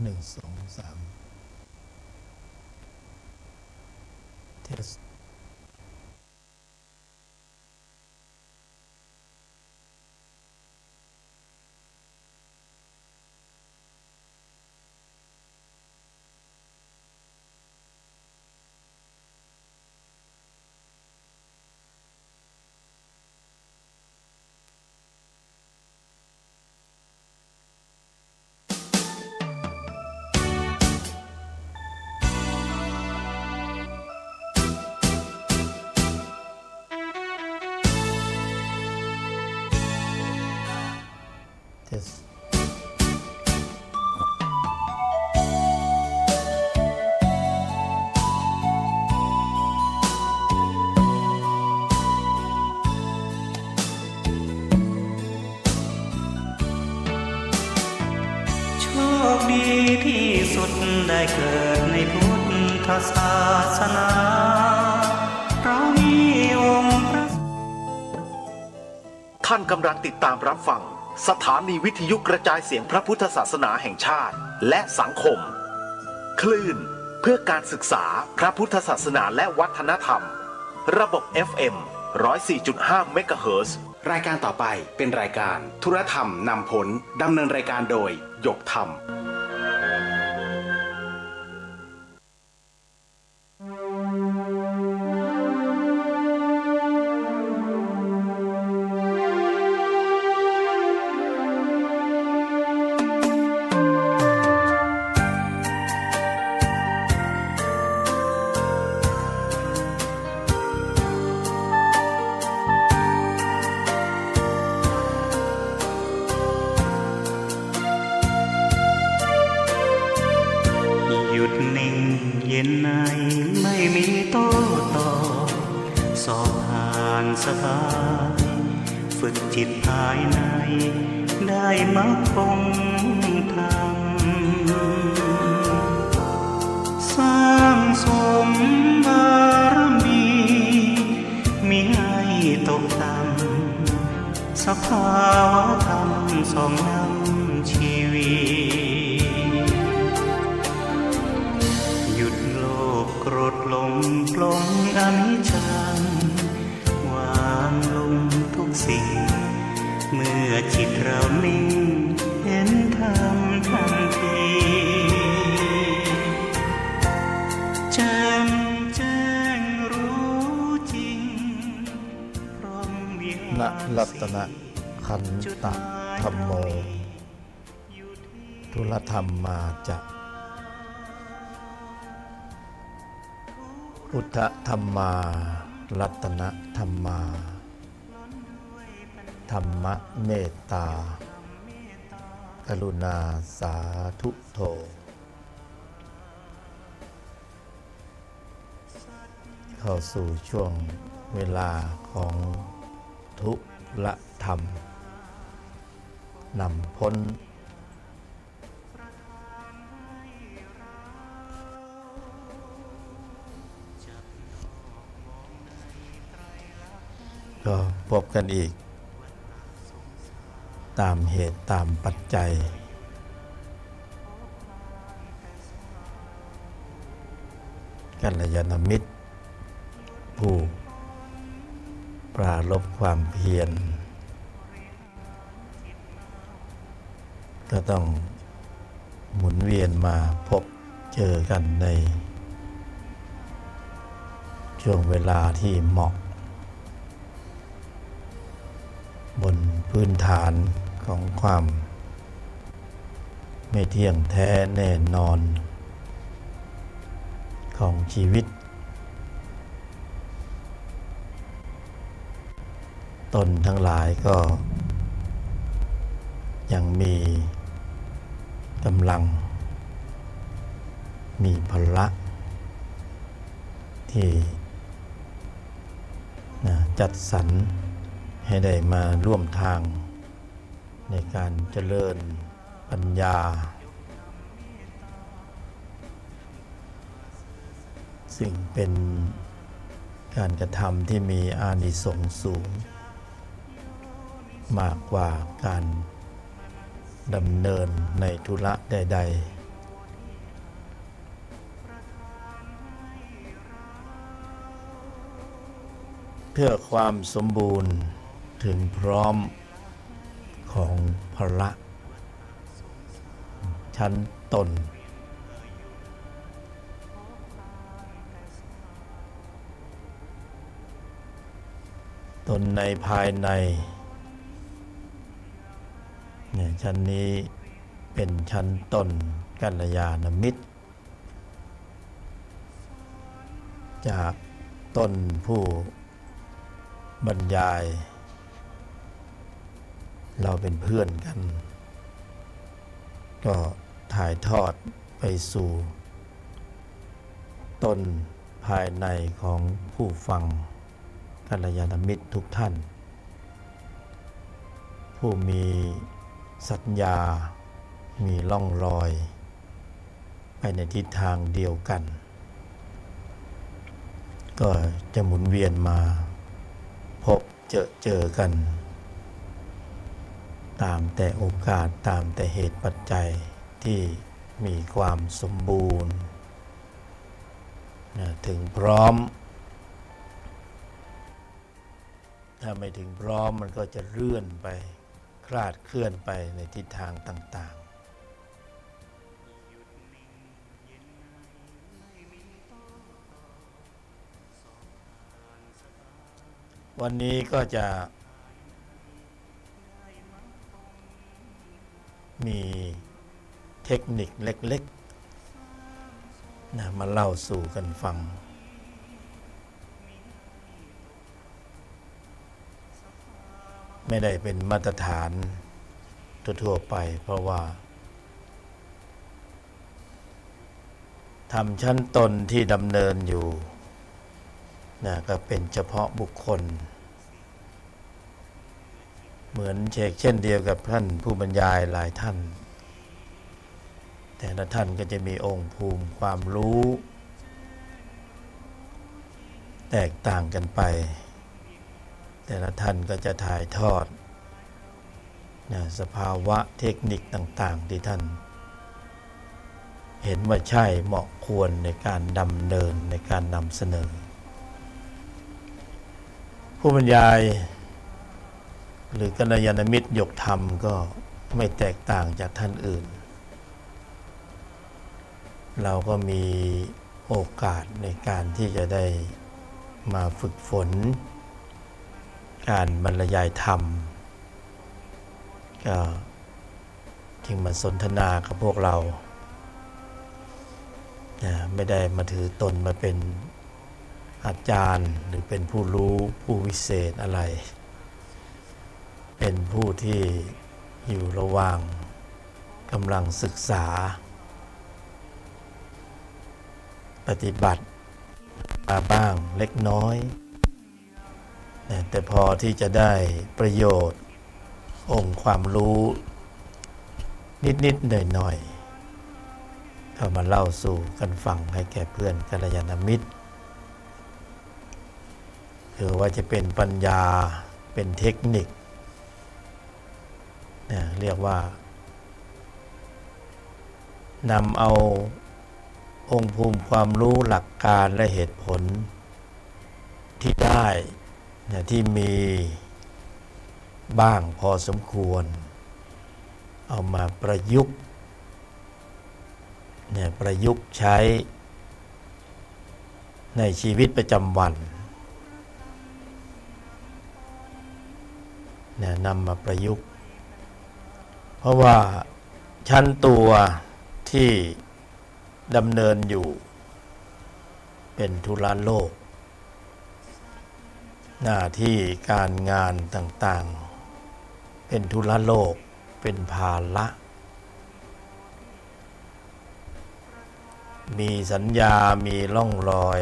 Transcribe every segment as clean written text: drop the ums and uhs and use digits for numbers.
1 2 3เทสเทสโชคดีที่สุดได้เกิดในพุทธศาสนาเรามีองค์พระท่านกำลังติดตามรับฟังสถานีวิทยุกระจายเสียงพระพุทธศาสนาแห่งชาติและสังคมคลื่นเพื่อการศึกษาพระพุทธศาสนาและวัฒนธรรมระบบ FM 104.5 เมกะเฮิรตซ์รายการต่อไปเป็นรายการธุรธรรมนำผลดำเนินรายการโดยหยกธรรมหยุดนิ่งเย็นในไม่มีโต้ตอบสอบผ่านสบายฝึกจิตภายในได้มรรคผลธรรมสร้างสมบารมีมิให้ตกต่ำสภาวะธรรมส่องนำชีวิตหยุดโลภโกรธหลงปลงอนิจจังวางลงทุกสิ่งเมื่อจิตเรานิ่งเห็นธรรมทันทีแจ่มแจ้งรู้จริงพร้อมวิหาร ณรัตนคันตะธัมโมธุรธรรมมาจะพุทธธัมมารัตนธัมมาธรรมเมตตากรุณาสาธุโธเข้าสู่ช่วงเวลาของทุลธรรมนำพ้นก็พบกันอีกตามเหตุตามปัจจัยกัลยาณมิตรผู้ปรารภความเพียรก็ต้องหมุนเวียนมาพบเจอกันในช่วงเวลาที่เหมาะบนพื้นฐานของความไม่เที่ยงแท้แน่นอนของชีวิตตนทั้งหลายก็ยังมีกำลังมีพละที่จัดสรรให้ได้มาร่วมทางในการเจริญปัญญาซึ่งเป็นการกระทำที่มีอานิสงส์สูงมากกว่าการดำเนินในธุระใด เพื่อความสมบูรณ์ถึงพร้อมของพละชั้นตนในภายในเนี่ยชั้นนี้เป็นชั้นต้นกัลยาณมิตรจากต้นผู้บรรยายเราเป็นเพื่อนกันก็ถ่ายทอดไปสู่ต้นภายในของผู้ฟังกัลยาณมิตรทุกท่านผู้มีสัญญามีร่องรอยไปในทิศทางเดียวกันก็จะหมุนเวียนมาพบเจอกันตามแต่โอกาสตามแต่เหตุปัจจัยที่มีความสมบูรณ์ถึงพร้อมถ้าไม่ถึงพร้อมมันก็จะเลื่อนไปคลาดเคลื่อนไปในทิศทางต่างๆวันนี้ก็จะมีเทคนิคเล็กๆมาเล่าสู่กันฟังไม่ได้เป็นมาตรฐานทั่วๆไปเพราะว่าทำชั้นตนที่ดำเนินอยู่ก็เป็นเฉพาะบุคคลเหมือนเช่นเดียวกับท่านผู้บรรยายหลายท่านแต่ละท่านก็จะมีองค์ภูมิความรู้แตกต่างกันไปแต่ละท่านก็จะถ่ายทอดสภาวะเทคนิคต่างๆที่ท่านเห็นว่าใช่เหมาะควรในการดำเนินในการนำเสนอผู้บรรยายหรือกัลยาณมิตรยกธรรมก็ไม่แตกต่างจากท่านอื่นเราก็มีโอกาสในการที่จะได้มาฝึกฝนการบรรยายธรรมก็จึงมาสนทนากับพวกเราไม่ได้มาถือตนมาเป็นอาจารย์หรือเป็นผู้รู้ผู้วิเศษอะไรเป็นผู้ที่อยู่ระหว่างกำลังศึกษาปฏิบัติมาบ้างเล็กน้อยแต่พอที่จะได้ประโยชน์องค์ความรู้นิดๆหน่อยๆเข้ามาเล่าสู่กันฟังให้แก่เพื่อนกัลยาณมิตรคือว่าจะเป็นปัญญาเป็นเทคนิคเรียกว่านำเอาองค์ภูมิความรู้หลักการและเหตุผลที่ได้ที่มีบ้างพอสมควรเอามาประยุกต์ใช้ในชีวิตประจำวันนำมาประยุกต์เพราะว่าชั้นตัวที่ดำเนินอยู่เป็นธุระโลกหน้าที่การงานต่างๆเป็นธุระโลกเป็นภาระมีสัญญามีร่องรอย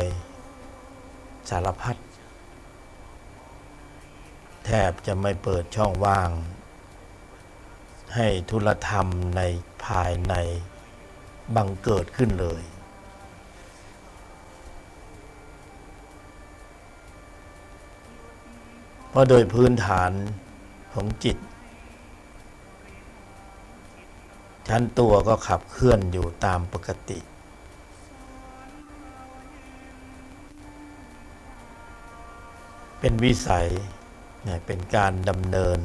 สารพัดแทบจะไม่เปิดช่องว่างให้ธุรธรรมในภายในบังเกิดขึ้นเลยเพราะโดยพื้นฐานของจิตชั้นตัวก็ขับเคลื่อนอยู่ตามปกติ เป็นวิสัยนะเป็นการดำเนิน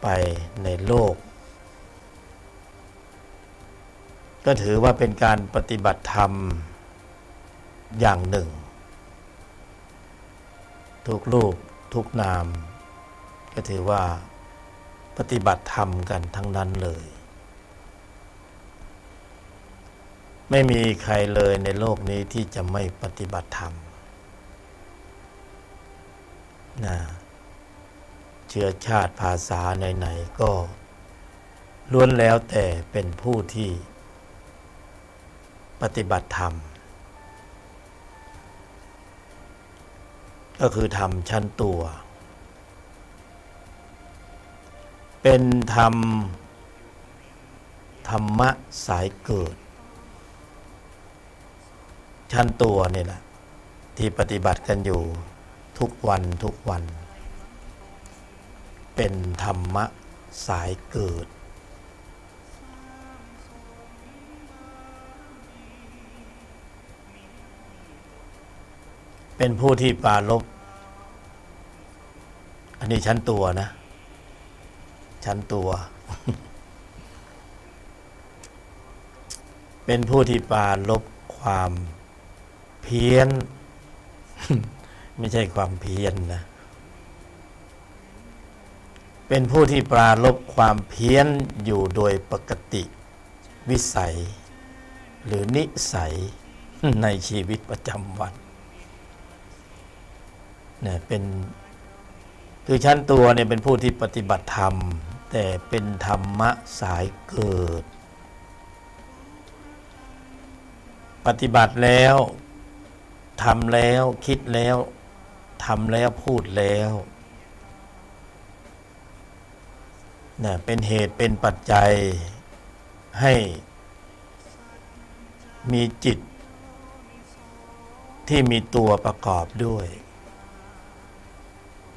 ไปในโลกก็ถือว่าเป็นการปฏิบัติธรรมอย่างหนึ่งทุกรูปทุกนามก็ถือว่าปฏิบัติธรรมกันทั้งนั้นเลยไม่มีใครเลยในโลกนี้ที่จะไม่ปฏิบัติธรรมนะเชื้อชาติภาษาไหนๆก็ล้วนแล้วแต่เป็นผู้ที่ปฏิบัติธรรมก็คือธรรมชั้นตัวเป็นธรรมะสายเกิดชั้นตัวนี่แหละที่ปฏิบัติกันอยู่ทุกวันทุกวันเป็นธรรมะสายเกิดเป็นผู้ที่ปรารภอันนี้ชั้นตัวนะชั้นตัว เป็นผู้ที่ปรารภความเพี้ยน ไม่ใช่ความเพี้ยนนะเป็นผู้ที่ปรารภความเพี้ยนอยู่โดยปกติวิสัยหรือนิสัย ในชีวิตประจำวันเนี่ยเป็นคือชั้นตัวเนี่ยเป็นผู้ที่ปฏิบัติธรรมแต่เป็นธรรมะสายเกิดปฏิบัติแล้วทำแล้วคิดแล้วทำแล้วพูดแล้วเนี่ยเป็นเหตุเป็นปัจจัยให้มีจิตที่มีตัวประกอบด้วย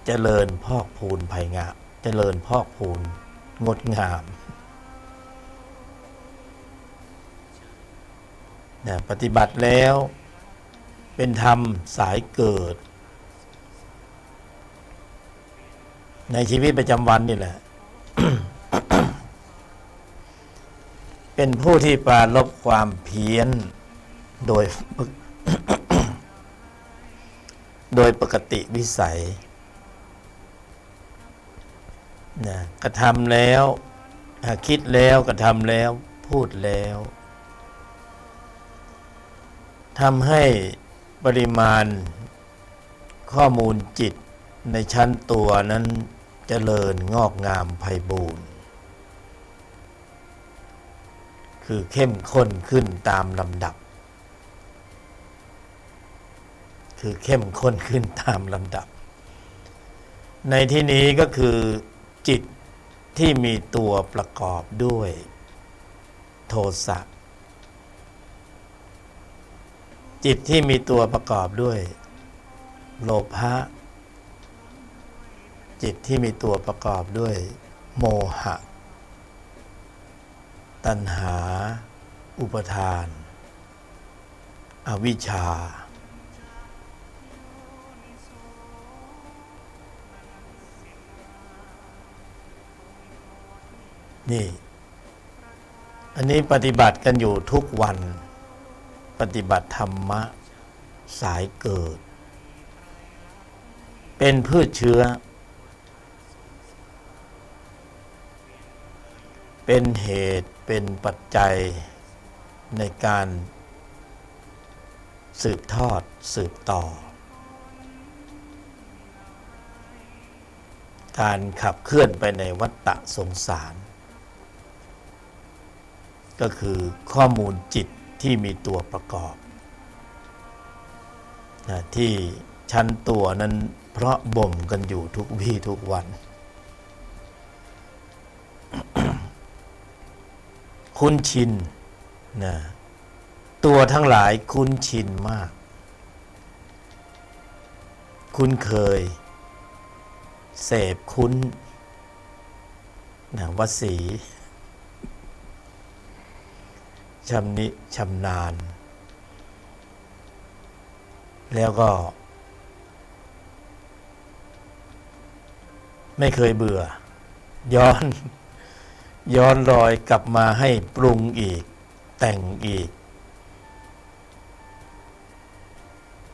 เจริญพอกพูนไผ่งามเจริญพอกพูนงดงามเนี่ยปฏิบัติแล้วเป็นธรรมสายเกิดในชีวิตประจำวันนี่แหละ เป็นผู้ที่ปราลบความเพี้ยนโดย โดยปกติวิสัยนะกระทำแล้วคิดแล้วกระทำแล้วพูดแล้วทำให้ปริมาณข้อมูลจิตในชั้นตัวนั้นเจริญงอกงามไพบูรณ์คือเข้มข้นขึ้นตามลำดับคือเข้มข้นขึ้นตามลำดับในที่นี้ก็คือจิตที่มีตัวประกอบด้วยโทสะจิตที่มีตัวประกอบด้วยโลภะจิตที่มีตัวประกอบด้วยโมหะตัณหาอุปทานอวิชชานี่อันนี้ปฏิบัติกันอยู่ทุกวันปฏิบัติธรรมะสายเกิดเป็นพืชเชื้อเป็นเหตุเป็นปัจจัยในการสืบทอดสืบต่อการขับเคลื่อนไปในวัฏฏะสงสารก็คือข้อมูลจิตที่มีตัวประกอบที่ชั้นตัวนั้นเพราะบ่มกันอยู่ทุกวี่ทุกวัน คุ้นชินนะตัวทั้งหลายคุ้นชินมากคุ้นเคยเสพคุ้นนะวสีชำนิชำนาญแล้วก็ ไม่เคยเบื่อ ย้อน ย้อนรอยกลับมาให้ปรุงอีก แต่งอีก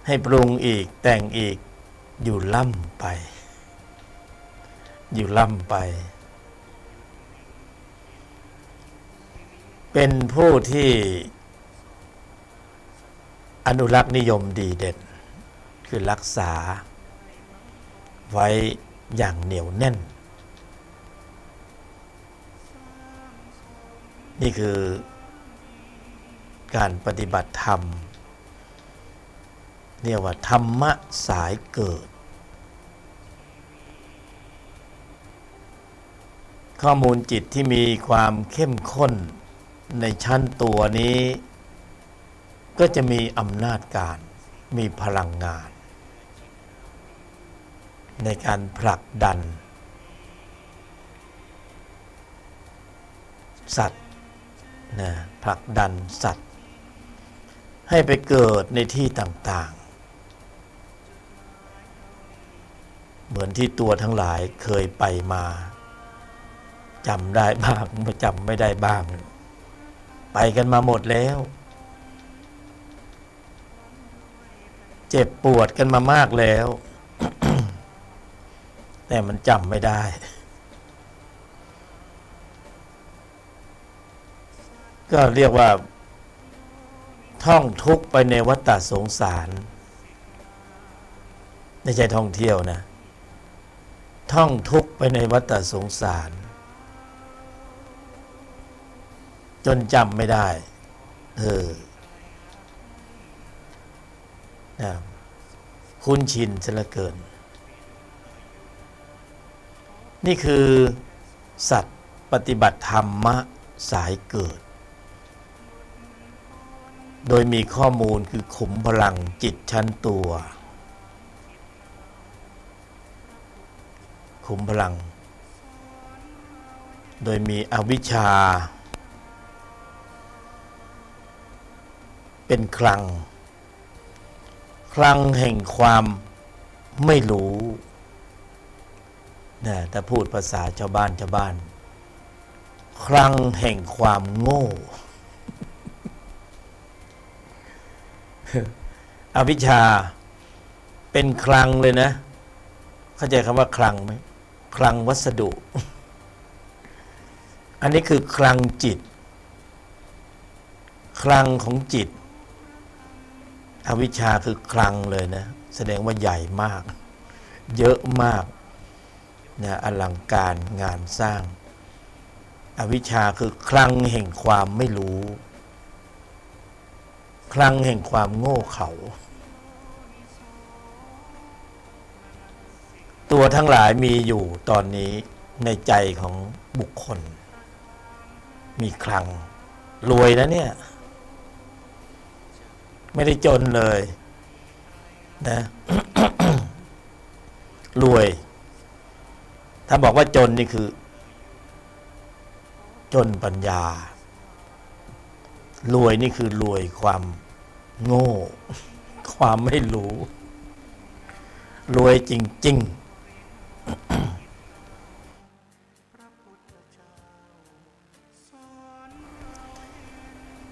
ให้ปรุงอีกแต่งอีกอยู่ล่ำไป อยู่ล่ำไป เป็นผู้ที่อนุรักษ์นิยมดีเด่น คือรักษาไว้อย่างเหนียวแน่น นี่คือการปฏิบัติธรรมเรียกว่าธรรมะสายเกิด ข้อมูลจิตที่มีความเข้มข้นในชั้นตัวนี้ ก็จะมีอำนาจการมีพลังงาน ในการผลักดันสัตว์นะผลักดันสัตว์ให้ไปเกิดในที่ต่างๆ เหมือนที่ตัวทั้งหลายเคยไปมาจำได้บ้างจำไม่ได้บ้าง ไปกันมาหมดแล้ว เจ็บปวดกันมามากแล้ว แต่มันจำไม่ได้ ก็เรียกว่าท่องทุกข์ไปในวัฏสงสารไม่ใช่ท่องเที่ยวนะท่องทุกข์ไปในวัฏสงสารจนจำไม่ได้นะคุ้นชินซะเหลือเกินนี่คือสัตว์ปฏิบัติธรรมะสายเกิดโดยมีข้อมูลคือขุมพลังจิตชั้นตัวขุมพลังโดยมีอวิชชาเป็นคลังแห่งความไม่รู้นะถ้าพูดภาษาชาวบ้านคลังแห่งความโง่ อวิชชาเป็นคลังเลยนะเข้าใจคำว่าคลังไหมคลังวัสดุ อันนี้คือคลังจิตคลังของจิตอวิชชาคือคลังเลยนะแสดงว่าใหญ่มากเยอะมากนะอลังการงานสร้างอวิชชาคือคลังแห่งความไม่รู้คลังแห่งความโง่เขลาตัวทั้งหลายมีอยู่ตอนนี้ในใจของบุคคลมีคลังรวยนะเนี่ยไม่ได้จนเลยนะ รวยถ้าบอกว่าจนนี่คือจนปัญญารวยนี่คือรวยความโง่ความไม่รู้รวยจริงๆ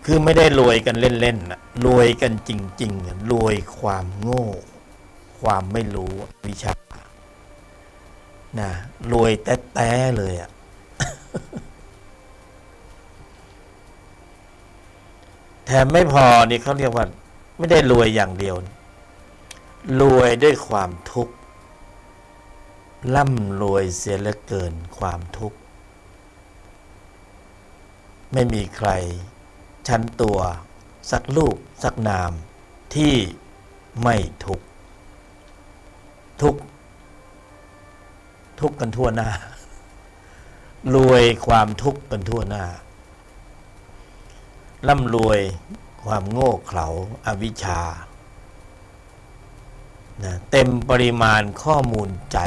คือไม่ได้รวยกันเล่นๆนะรวยกันจริงๆรวยความโง่ความไม่รู้วิชานะรวยแต้ๆเลยอ่ะ แถมไม่พอนี่เขาเรียกว่าไม่ได้รวยอย่างเดียวรวยด้วยความทุกข์ร่ำรวยเสียเหลือเกินความทุกข์ไม่มีใครชั้นตัวสักรูปสักนามที่ไม่ทุกข์ทุกข์กันทั่วหน้ารวยความทุกข์กันทั่วหน้าร่ำรวยความโง่เขลาอวิชชานะเต็มปริมาณข้อมูลใจ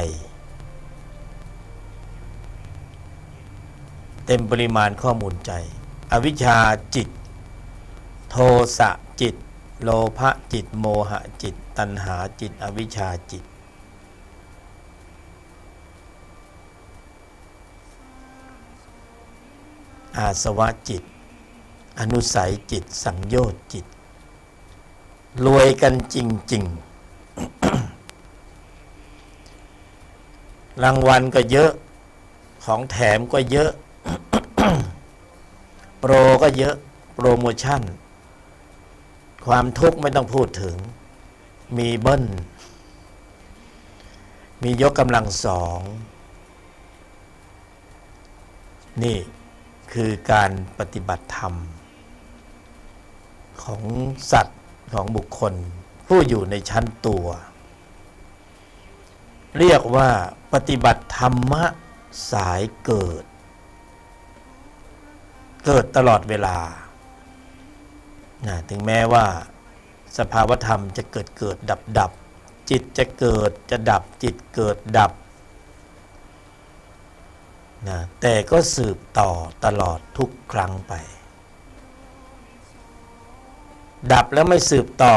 เต็มปริมาณข้อมูลใจอวิชชาจิตโทสะจิตโลภะจิตโมหะจิตตัณหาจิตอวิชชาจิต อาสวะจิต อนุสัยจิต สังโยชน์จิต รวยกันจริงๆ รางวัลก็เยอะ ของแถมก็เยอะ โปรก็เยอะ โปรโมชั่น ความทุกข์ไม่ต้องพูดถึง มีเบิ้ล มียกกำลังสอง นี่คือการปฏิบัติธรรม ของสัตว์ของบุคคลผู้อยู่ในชั้นตัว เรียกว่าปฏิบัติธรรมะสายเกิด เกิดตลอดเวลาถึงแม้ว่าสภาวธรรมจะเกิดดับจิตจะเกิดจะดับจิตเกิดดับแต่ก็สืบต่อตลอดทุกครั้งไป ดับแล้วไม่สืบต่อ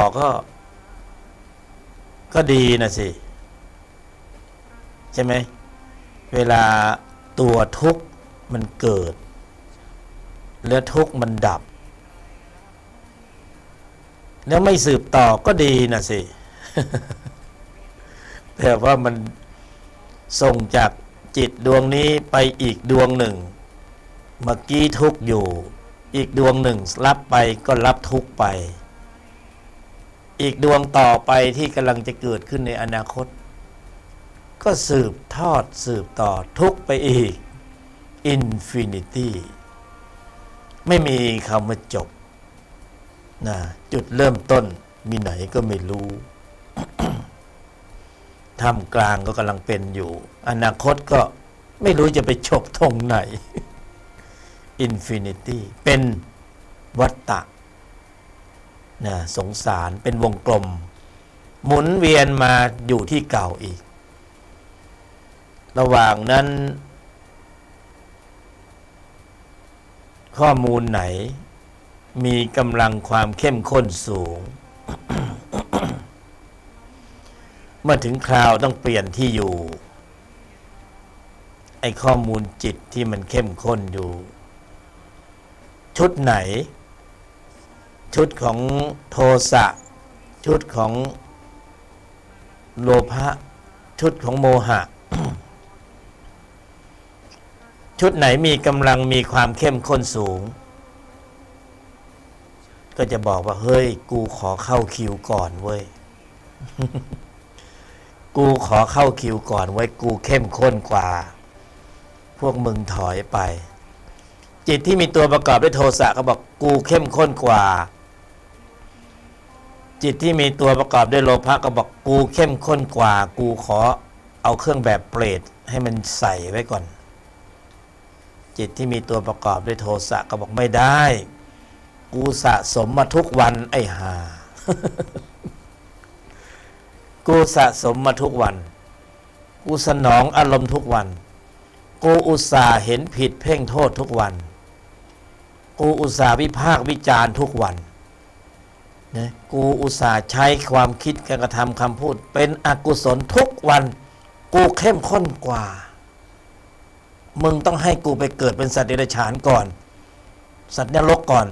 ก็ดีนะสิใช่ไหมเวลาตัวทุกข์มันเกิดแล้วทุกข์มันดับแล้วไม่สืบต่อก็ดีนะสิ แต่ว่ามันส่งจากจิตดวงนี้ไปอีกดวงหนึ่งเมื่อกี้ทุกข์อยู่อีกดวงหนึ่งรับไปก็รับทุกข์ไปอีกดวงต่อไปที่กำลังจะเกิดขึ้นในอนาคตก็สืบทอดสืบต่อทุกข์ไปอีกอินฟินิตี้ไม่มีคำว่าจบจุดเริ่มต้นมีไหนก็ไม่รู้ ท่ามกลางก็กำลังเป็นอยู่อนาคตก็ไม่รู้จะไปจบตรงไหน อินฟินิตี้เป็นวัฏฏะสงสารเป็นวงกลมหมุนเวียนมาอยู่ที่เก่าอีกระหว่างนั้นข้อมูลไหนมีกำลังความเข้มข้นสูง เมื่อถึงคราวต้องเปลี่ยนที่อยู่ไอ้ข้อมูลจิตที่มันเข้มข้นอยู่ชุดไหนชุดของโทสะชุดของโลภะชุดของโมหะ ชุดไหนมีกำลังมีความเข้มข้นสูงก็จะบอกว่าเฮ้ยกูขอเข้าคิวก่อนเว้ย กูขอเข้าคิวก่อนเว้ยกูเข้มข้นกว่าพวกมึงถอยไปจิตที่มีตัวประกอบด้วยโทสะก็บอกกูเข้มข้นกว่าจิตที่มีตัวประกอบด้วยโลภะก็บอกกูเข้มข้นกว่ากูขอเอาเครื่องแบบเปรตให้มันใส่ไว้ก่อนจิตที่มีตัวประกอบด้วยโทสะก็บอกไม่ได้กูสะสมมาทุกวันไอ้ห่า กูสะสมมาทุกวันกูสนองอารมณ์ทุกวันกูอุตส่าห์เห็นผิดเพ่งโทษทุกวันกูอุตส่าห์วิพากษ์วิจารณ์ทุกวันนะกูอุตส่าห์ใช้ความคิดการกระทำคำพูดเป็นอกุศลทุกวันกูเข้มข้นกว่ามึงต้องให้กูไปเกิดเป็นสัตว์เดรัจฉานก่อนสัตว์นรกก่อน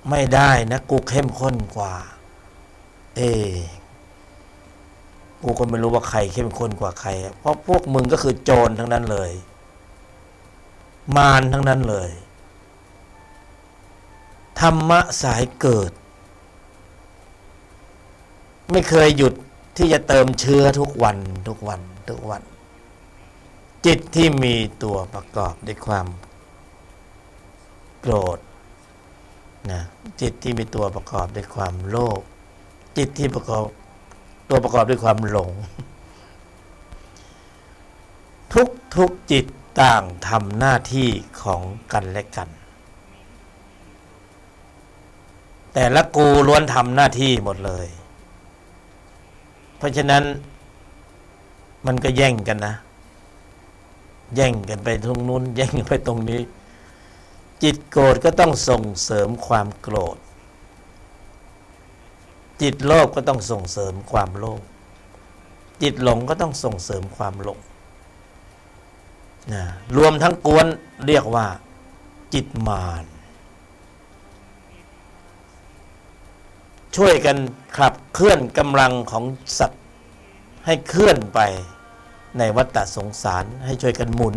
ไม่ได้นะกูเข้มข้นกว่ากูก็ไม่รู้ว่าใครเข้มข้นกว่าใครเพราะพวกมึงก็คือโจรทั้งนั้นเลยมารทั้งนั้นเลยธรรมะสายเกิดไม่เคยหยุดที่จะเติมเชื้อทุกวันทุกวันทุกวันจิตที่มีตัวประกอบด้วยความโกรธจิตที่มีตัวประกอบด้วยความโลภจิตที่ตัวประกอบด้วยความหลงทุกจิตต่างทำหน้าที่ของกันและกันแต่ละกูล้วนทำหน้าที่หมดเลยเพราะฉะนั้นมันก็แย่งกันนะแย่งกันไปตรงนู้นแย่งกันไปตรงนี้จิตโกรธก็ต้องส่งเสริมความโกรธจิตโลภก็ต้องส่งเสริมความโลภจิตหลงก็ต้องส่งเสริมความหลงรวมทั้งกวนเรียกว่า จิตมารช่วยกันขับเคลื่อนกำลังของสัตว์ให้เคลื่อนไปในวัฏสงสารให้ช่วยกันหมุ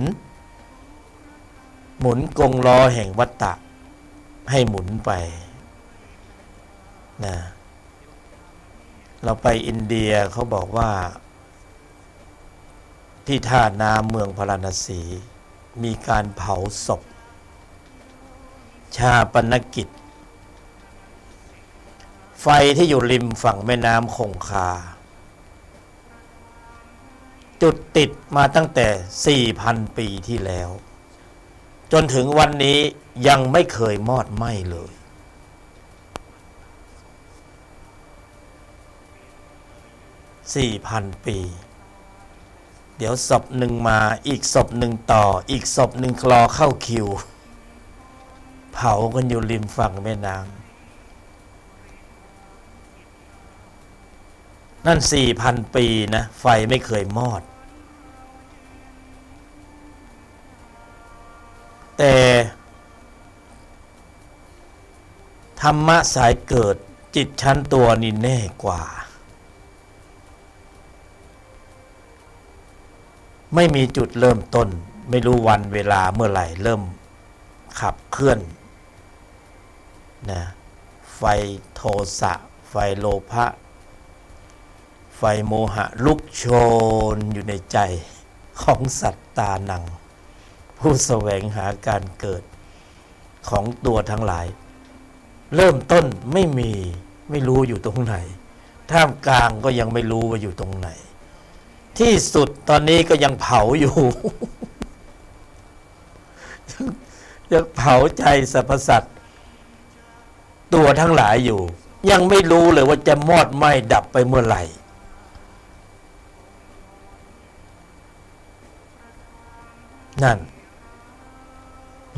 นกงล้อแห่งวัฏฏะให้หมุนไปนะเราไปอินเดียเขาบอกว่าที่ท่าน้ำเมืองพาราณสีมีการเผาศพชาปนกิจไฟที่อยู่ริมฝั่งแม่น้ำคงคาจุดติดมาตั้งแต่ 4,000 ปีที่แล้วจนถึงวันนี้ยังไม่เคยมอดไหม้เลย 4,000 ปีเดี๋ยวศพหนึ่งมาอีกศพหนึ่งต่ออีกศพหนึ่งรอเข้าคิวเผากันอยู่ริมฝั่งแม่น้ำนั่น 4,000 ปีนะไฟไม่เคยมอดแต่ธรรมะสายเกิดจิตชั้นตัวนี่แน่กว่าไม่มีจุดเริ่มต้นไม่รู้วันเวลาเมื่อไหร่เริ่มขับเคลื่อนนะไฟโทสะไฟโลภะไฟโมหะลุกโชนอยู่ในใจของสัตตานังผู้แสวงหาการเกิดของตัวทั้งหลายเริ่มต้นไม่รู้อยู่ตรงไหนท่ามกลางก็ยังไม่รู้ว่าอยู่ตรงไหนที่สุดตอนนี้ก็ยังเผาอยู่ ยังเผาใจสรรพสัตว์ตัวทั้งหลายอยู่ยังไม่รู้เลยว่าจะมอดไหม้ดับไปเมื่อไหร่นั่น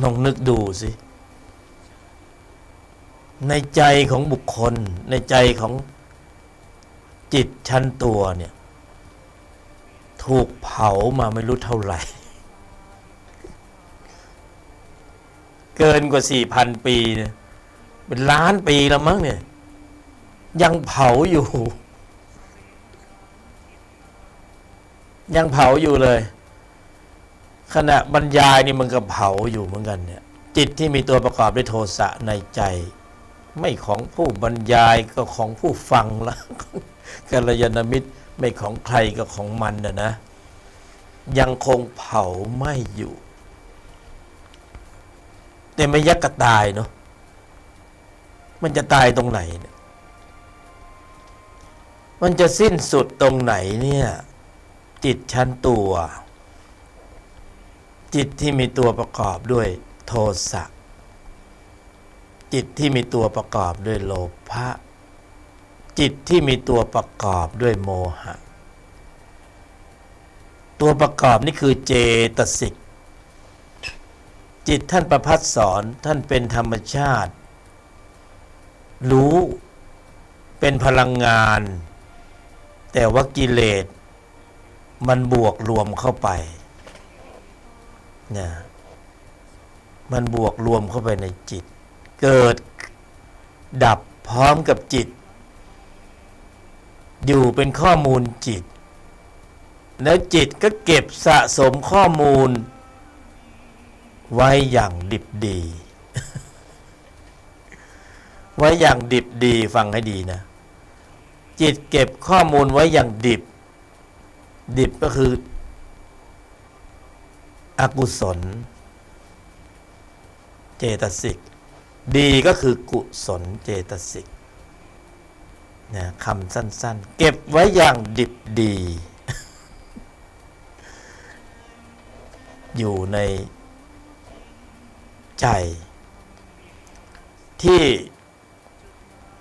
ลองนึกดูสิในใจของบุคคลในใจของจิตชั้นตัวเนี่ยถูกเผามาไม่รู้เท่าไหร่เกินกว่า 4,000 ปีเนี่ยเป็นล้านปีแล้วมั้งเนี่ยยังเผาอยู่เลยขณะบรรยายนี่มันก็เผาอยู่เหมือนกันเนี่ยจิตที่มีตัวประกอบด้วยโทสะในใจไม่ของผู้บรรยายก็ของผู้ฟังละกัลยาณมิตรไม่ของใครก็ของมันนะยังคงเผาไหม้อยู่แต่ไม่ยักกระตายเนาะมันจะตายตรงไหนเนี่ยมันจะสิ้นสุดตรงไหนเนี่ยจิตชั้นตัวจิตที่มีตัวประกอบด้วยโทสะจิตที่มีตัวประกอบด้วยโลภะจิตที่มีตัวประกอบด้วยโมหะตัวประกอบนี่คือเจตสิกจิตท่านประภัสสรท่านเป็นธรรมชาติรู้เป็นพลังงานแต่ว่ากิเลสมันบวกรวมเข้าไปเนี่ยมันบวกรวมเข้าไปในจิตเกิดดับพร้อมกับจิตอยู่เป็นข้อมูลจิตแล้วจิตก็เก็บสะสมข้อมูลไว้อย่างดิบดี ไว้อย่างดิบดีฟังให้ดีนะจิตเก็บข้อมูลไว้อย่างดิบก็คืออกุศลเจตสิกดีก็คือกุศลเจตสิกนะคำสั้นๆเก็บไว้อย่างดิบดี อยู่ในใจที่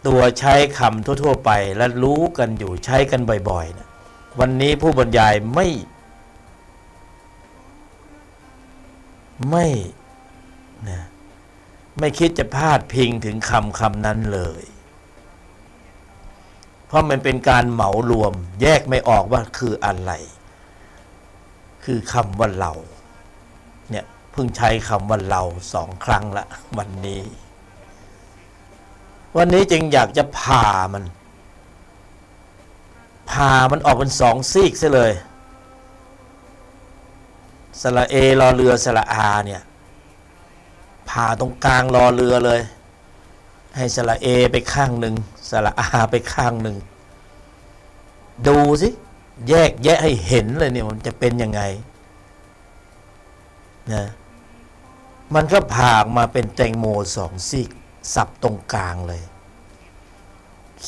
ตัวใช้คำทั่วๆไปและรู้กันอยู่ใช้กันบ่อยๆนะวันนี้ผู้บรรยายไม่คิดจะพาดพิงถึงคำนั้นเลยเพราะมันเป็นการเหมารวมแยกไม่ออกว่าคืออะไรคือคำว่าเราเนี่ยพ พิ่งใช้คำว่าเรา2 ครั้งละวันนี้จึงอยากจะผ่ามันออกเป็น2 ซีกซะเลยสระเอรอเรือสระอาเนี่ยผ่าตรงกลางรอเรือเลยให้สระเอไปข้างหนึ่งสระอาไปข้างหนึ่งดูสิแยกแยะให้เห็นเลยเนี่ยมันจะเป็นยังไงนะมันก็ผ่าออกมาเป็นแตงโม2 ซีกสับตรงกลางเลย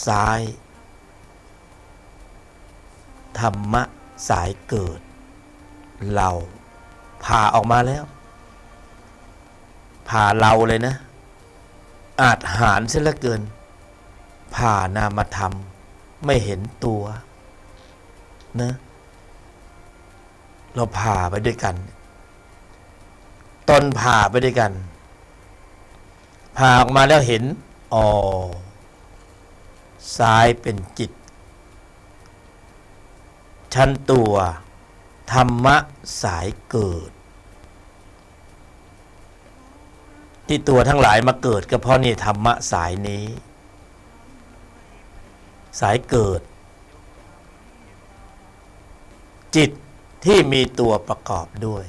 ซ้ายธรรมะสายเกิดเราผ่าออกมาแล้วผ่าเราเลยนะอาจหารเสียเหลือเกินผ่านามธรรมไม่เห็นตัวนะเราผ่าไปด้วยกันตนผ่าไปด้วยกันผ่าออกมาแล้วเห็นอ๋อซ้ายเป็นจิตชั้นตัวธรรมะสายเกิดที่ตัวทั้งหลายมาเกิดก็เพราะนี่ธรรมะสายนี้สายเกิดจิตที่มีตัวประกอบด้วย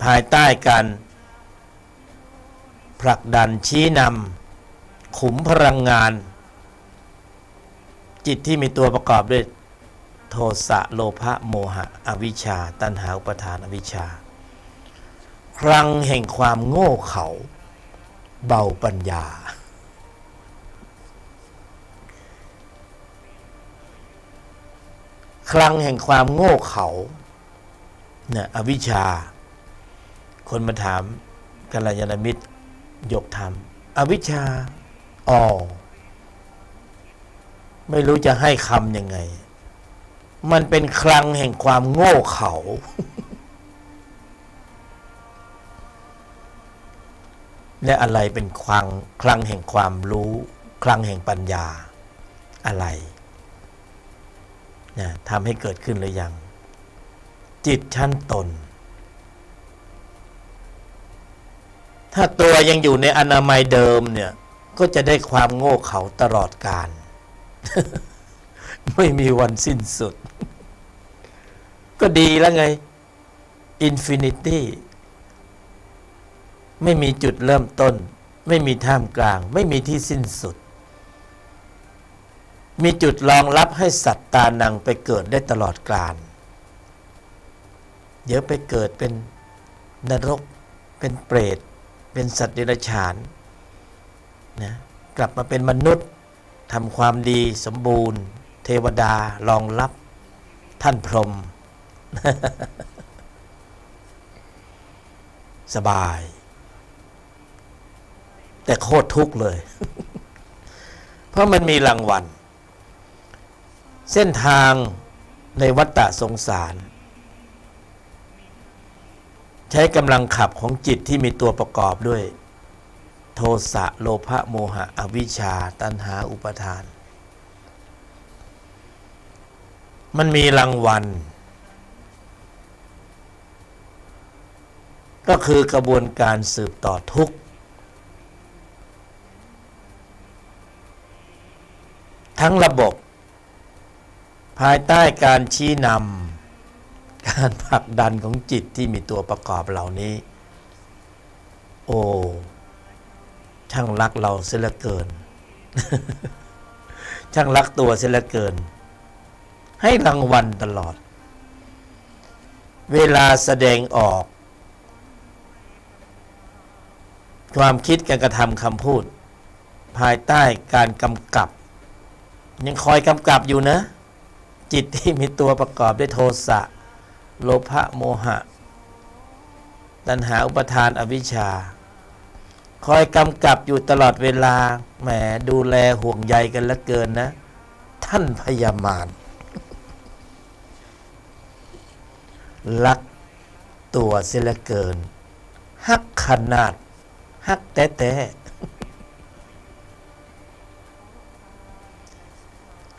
ภายใต้การผลักดันชี้นำขุมพลังงานจิตที่มีตัวประกอบด้วยโทสะโลภะโมหะอวิชชาตัณหาอุปาทานอวิชชาครั้งแห่งความโง่เขลาเบาปัญญาครั้งแห่งความโง่เขลาเนี่ยอวิชชาคนมาถามกัลยาณมิตรยกธรรมอวิชชาไม่รู้จะให้คำยังไงมันเป็นครั้งแห่งความโง่เขลาและอะไรเป็นครั้งแห่งความรู้ครั้งแห่งปัญญาอะไรเนี่ยทำให้เกิดขึ้นหรือยังจิตชั้นตนถ้าตัวยังอยู่ในอนามัยเดิมเนี่ยก็จะได้ความโง่เขลาตลอดกาล ไม่มีวันสิ้นสุด ก็ดีแล้วไงอินฟินิตี้ไม่มีจุดเริ่มต้นไม่มีท่ามกลางไม่มีที่สิ้นสุดมีจุดรองรับให้สัตตานังไปเกิดได้ตลอดกาลเดี๋ยวไปเกิดเป็นนรกเป็นเปรตเป็นสัตว์เดรัจฉานนะกลับมาเป็นมนุษย์ทำความดีสมบูรณ์เทวดารองรับท่านพรหม สบายแต่โคตรทุกข์เลย เพราะมันมีรางวัลเส้นทางในวัฏฏะสงสารใช้กำลังขับของจิตที่มีตัวประกอบด้วยโทสะโลภะโมหะอวิชชาตัณหาอุปาทานมันมีรางวัลก็คือกระบวนการสืบต่อทุกข์ทั้งระบบภายใต้การชี้นำการผลักดันของจิตที่มีตัวประกอบเหล่านี้โอ้ช่างรักเราเสียเหลือเกิน ช่างรักตัวเสียเหลือเกินให้รางวัลตลอดเวลาแสดงออกความคิดการกระทำคำพูดภายใต้การกำกับยังคอยกำกับอยู่นะจิตที่มีตัวประกอบด้วยโทสะโลภะโมหะตัณหาอุปาทานอวิชชาคอยกำกับอยู่ตลอดเวลาแหมดูแลห่วงใยกันเหลือเกินนะท่านพยามารรักตัวเสียเหลือเกินฮักขนาดฮักแต่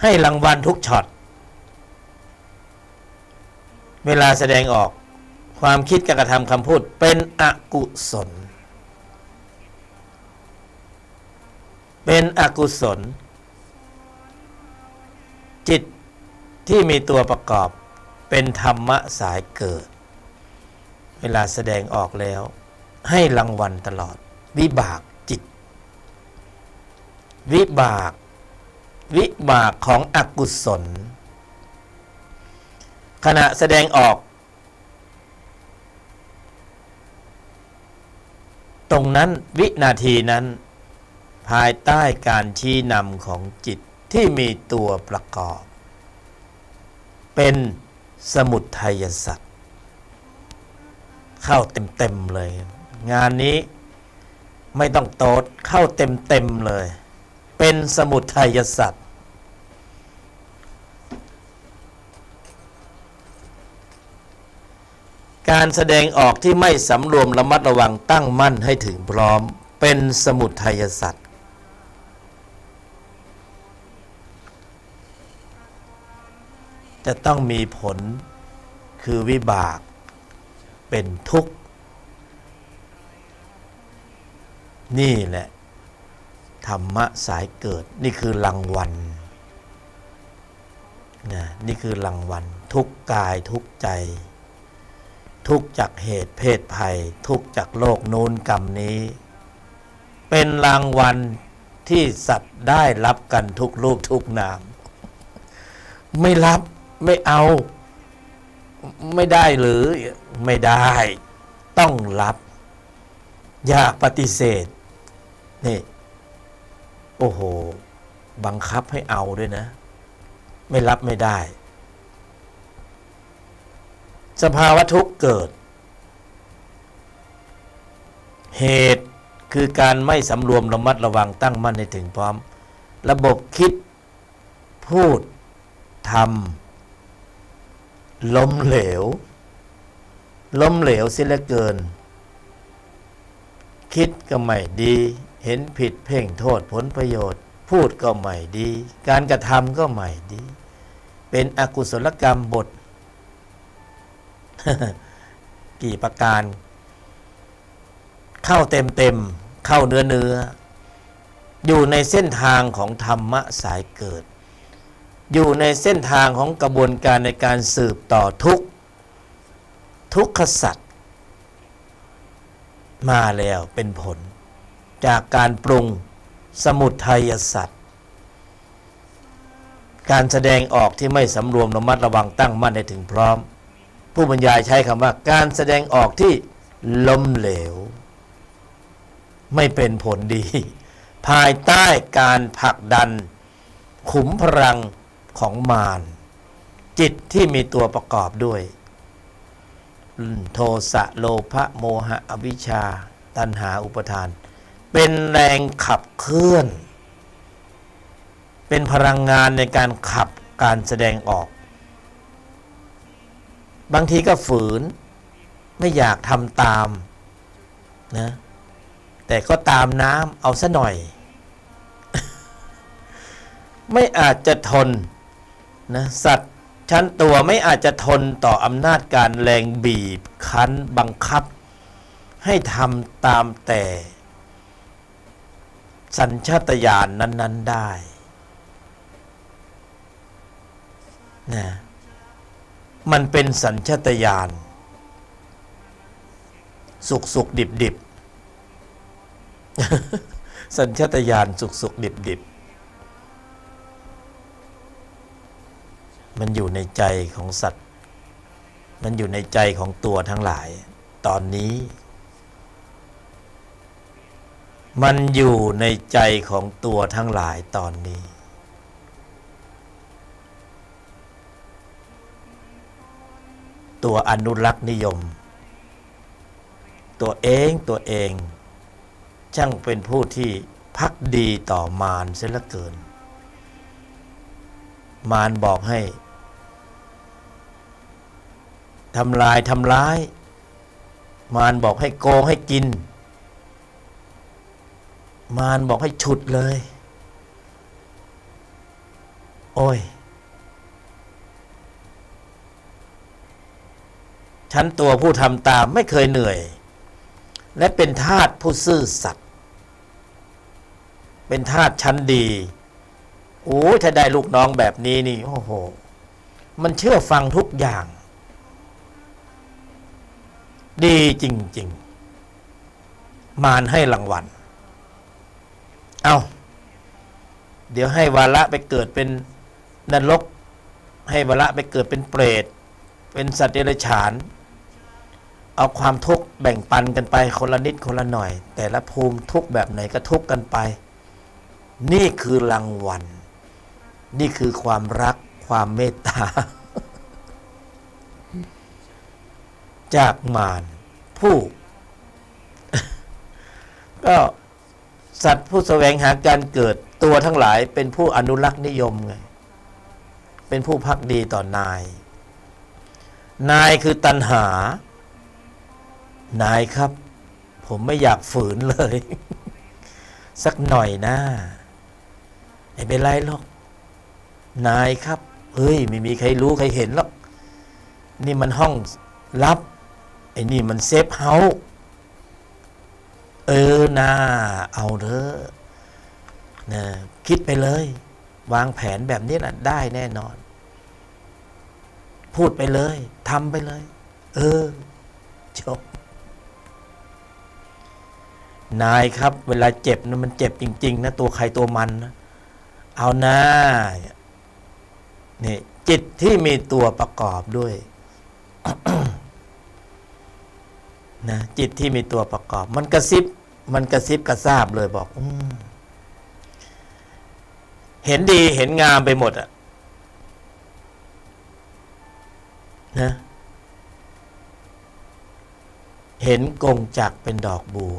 ให้รางวัลทุกช็อตเวลาแสดงออก ความคิดการกระทำคำพูดเป็นอกุศลเป็นอกุศลจิตที่มีตัวประกอบเป็นธรรมะสายเกิดเวลาแสดงออกแล้วให้รางวัลตลอดวิบากจิตวิบากของอกุศลขณะแสดงออกตรงนั้นวินาทีนั้นภายใต้การชี้นำของจิตที่มีตัวประกอบเป็นสมุทัยสัตว์เข้าเต็มเลยงานนี้ไม่ต้องโต๊ดเข้าเต็มเลยเป็นสมุทัยสัตว์การแสดงออกที่ไม่สำรวมระมัดระวังตั้งมั่นให้ถึงพร้อมเป็นสมุทัยสัตว์จะต้องมีผลคือวิบากเป็นทุกข์นี่แหละธรรมะสายเกิดนี่คือรางวัลนี่คือรางวัลทุกกายทุกใจทุกจากเหตุเพศภัยทุกจากโลกนู้นกรรมนี้เป็นรางวัลที่สัตว์ได้รับกันทุกรูปทุกนามไม่รับไม่เอาไม่ได้หรือไม่ได้ต้องรับอย่าปฏิเสธนี่โอ้โหบังคับให้เอาด้วยนะไม่รับไม่ได้สภาวะทุกข์เกิดเหตุคือการไม่สำรวมระมัดระวังตั้งมั่นให้ถึงพร้อมระบบคิดพูดทำล้มเหลวเสียเหลือเกินคิดก็ไม่ดีเห็นผิดเพ่งโทษผลประโยชน์พูดก็ไม่ดีการกระทำก็ไม่ดีเป็นอกุศลกรรมบท กี่ประการเข้าเต็มเข้าเนื้ออยู่ในเส้นทางของธรรมะสายเกิดอยู่ในเส้นทางของกระบวนการในการสืบต่อทุกขสัตว์มาแล้วเป็นผลจากการปรุงสมุทัยสัตว์การแสดงออกที่ไม่สำรวมระมัดระวังตั้งมั่นให้ถึงพร้อมผู้บรรยายใช้คำว่าการแสดงออกที่ล้มเหลวไม่เป็นผลดีภายใต้การผลักดันขุมพลังของมารจิตที่มีตัวประกอบด้วยโทสะโลภะโมหะอวิชชาตัณหาอุปทานเป็นแรงขับเคลื่อนเป็นพลังงานในการขับการแสดงออกบางทีก็ฝืนไม่อยากทำตามนะแต่ก็ตามน้ำเอาซะหน่อย ไม่อาจจะทนนะสัตว์ชั้นตัวไม่อาจจะทนต่ออำนาจการแรงบีบคั้นบังคับให้ทำตามแต่สัญชาตญาณนั้นๆได้นะมันเป็นสัญชาตญาณสุกดิบสัญชาตญาณสุกดิบมันอยู่ในใจของสัตว์มันอยู่ในใจของตัวทั้งหลายตอนนี้มันอยู่ในใจของตัวทั้งหลายตอนนี้ตัวอนุรักษ์นิยมตัวเองช่างเป็นผู้ที่ภักดีต่อมารเสียเหลือเกินมารบอกให้ทำร้ายมารบอกให้โกงให้กินมารบอกให้ฉุดเลยโอ้ย ชั้นตัวผู้ทำตามไม่เคยเหนื่อย และเป็นทาสผู้ซื่อสัตย์เป็นทาสชั้นดีโอ้ถ้าได้ลูกน้องแบบนี้นี่โอ้โหมันเชื่อฟังทุกอย่าง ดีจริงๆมารให้รางวัลเอาเดี๋ยวให้วาระไปเกิดเป็นนรกให้วาระไปเกิดเป็นเปรตเป็นสัตว์เดรัจฉานเอาความทุกข์แบ่งปันกันไปคนละนิดคนละหน่อย แต่ละภูมิทุกข์แบบไหนก็ทุกข์กันไปนี่คือรางวัลนี่คือความรักความเมตตา จากมารผู้ ก็สัตว์ผู้แสวงหาการเกิดตัวทั้งหลายเป็นผู้อนุรักษ์นิยมไงเป็นผู้ภักดีต่อนาย นายคือตัณหานายครับผมไม่อยากฝืนเลย สักหน่อยนะไม่เป็นไรหรอกนายครับเฮ้ยไม่มีใครรู้ใครเห็นหรอกนี่มันห้องลับไอ้นี่มันเซฟเฮาส์นะเอาเถอะนะคิดไปเลยวางแผนแบบนี้นะได้แน่นอนพูดไปเลยทำไปเลยจบนายครับเวลาเจ็บนะมันเจ็บจริงๆนะตัวใครตัวมันนะเอาหน้านี่จิตที่มีตัวประกอบด้วย นะจิตที่มีตัวประกอบมันกระซิบกระซาบเลยบอกเห็นดีเห็นงามไปหมดอะนะเห็นกงจักรเป็นดอกบัว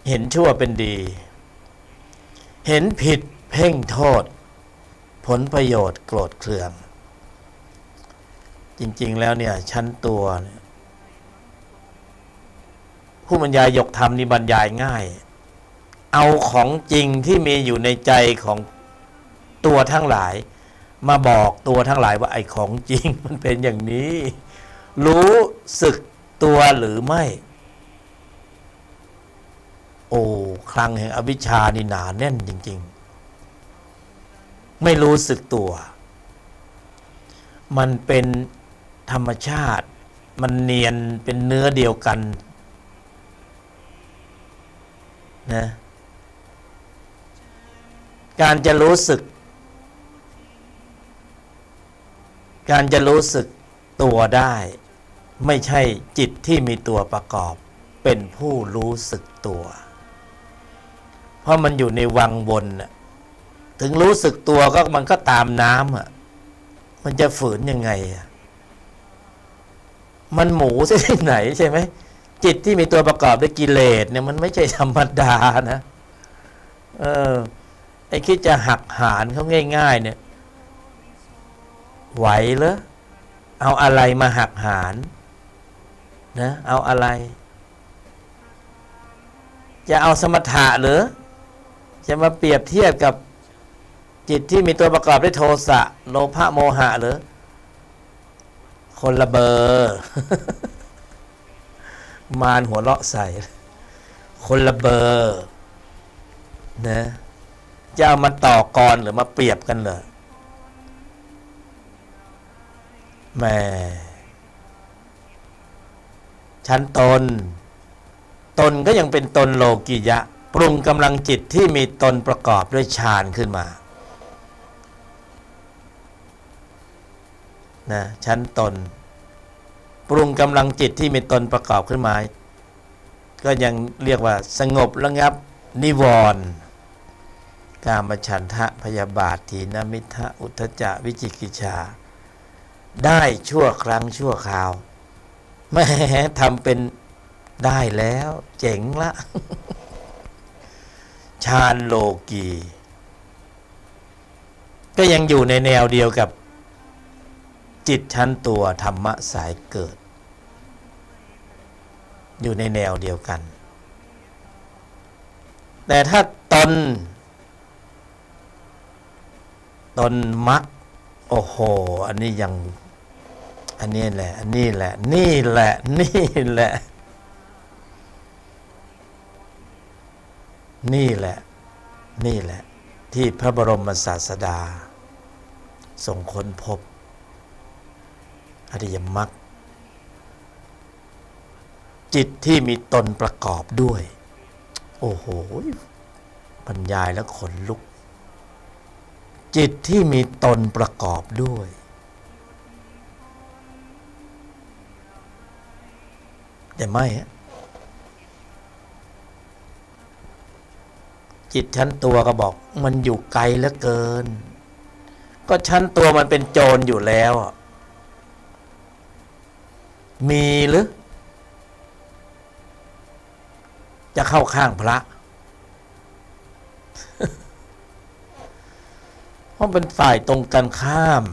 เห็นชั่วเป็นดีเห็นผิดเพ่งโทษผลประโยชน์โกรธเคืองจริงๆแล้วเนี่ยชั้นตัวเนี่ยผู้บรรยายยกธรรมนี่บรรยายง่ายเอาของจริงที่มีอยู่ในใจของตัวทั้งหลายมาบอกตัวทั้งหลายว่าไอ้ของจริงมันเป็นอย่างนี้รู้สึกตัวหรือไม่โอ้คลังแห่งอวิชชานี่หนาแน่นจริงๆไม่รู้สึกตัวมันเป็นธรรมชาติมันเนียนเป็นเนื้อเดียวกันนะการจะรู้สึกตัวได้ไม่ใช่จิตที่มีตัวประกอบเป็นผู้รู้สึกตัวเพราะมันอยู่ในวังวนถึงรู้สึกตัวก็มันก็ตามน้ำมันจะฝืนยังไงมันหมูซะที่ไหนใช่ไหมจิตที่มีตัวประกอบด้วยกิเลสเนี่ยมันไม่ใช่ธรรมดานะไอ้คิดจะหักหานเขาง่ายๆเนี่ยไหวเหรอเอาอะไรมาหักหานนะเอาอะไรจะเอาสมถะหรือจะมาเปรียบเทียบกับจิตที่มีตัวประกอบด้วยโทสะโลภะโมหะหรือคนละเบอร์ มารหัวเราะใส่คนละเบอร์นะจะเอามาต่อกรหรือมาเปรียบกันเหรอแม่ชั้นตนก็ยังเป็นตนโลกิยะปรุงกำลังจิตที่มีตนประกอบด้วยฌานขึ้นมานะชั้นตนปรุงกำลังจิตที่มีตนประกอบขึ้นมาก็ยังเรียกว่าสงบระงับนิวรณ์กามฉันทะพยาบาทถีนมิทธะอุทธัจจะวิจิกิจฉาได้ชั่วครั้งชั่วคราวแม่ทำเป็นได้แล้วเจ๋งละฌานโลกีก็ยังอยู่ในแนวเดียวกับจิตชั้นตัวธรรมะสายเกิดอยู่ในแนวเดียวกันแต่ถ้าตนมรรคโอ้โหอันนี้ยัง อันนี้แหละนี่แหละนี่แหละนี่แหละนี่แหละนี่แหละที่พระบรมศาสดาทรงค้นพบอริยมรรคจิตที่มีตนประกอบด้วยโอ้โหบรรยายแล้วขนลุกจิตที่มีตนประกอบด้วยแต่ไม่จิตชั้นตัวก็บอกมันอยู่ไกลเหลือเกินก็ชั้นตัวมันเป็นโจรอยู่แล้วมีหรือจะเข้าข้างพระ เพราะเป็นฝ่ายตรงกันข้าม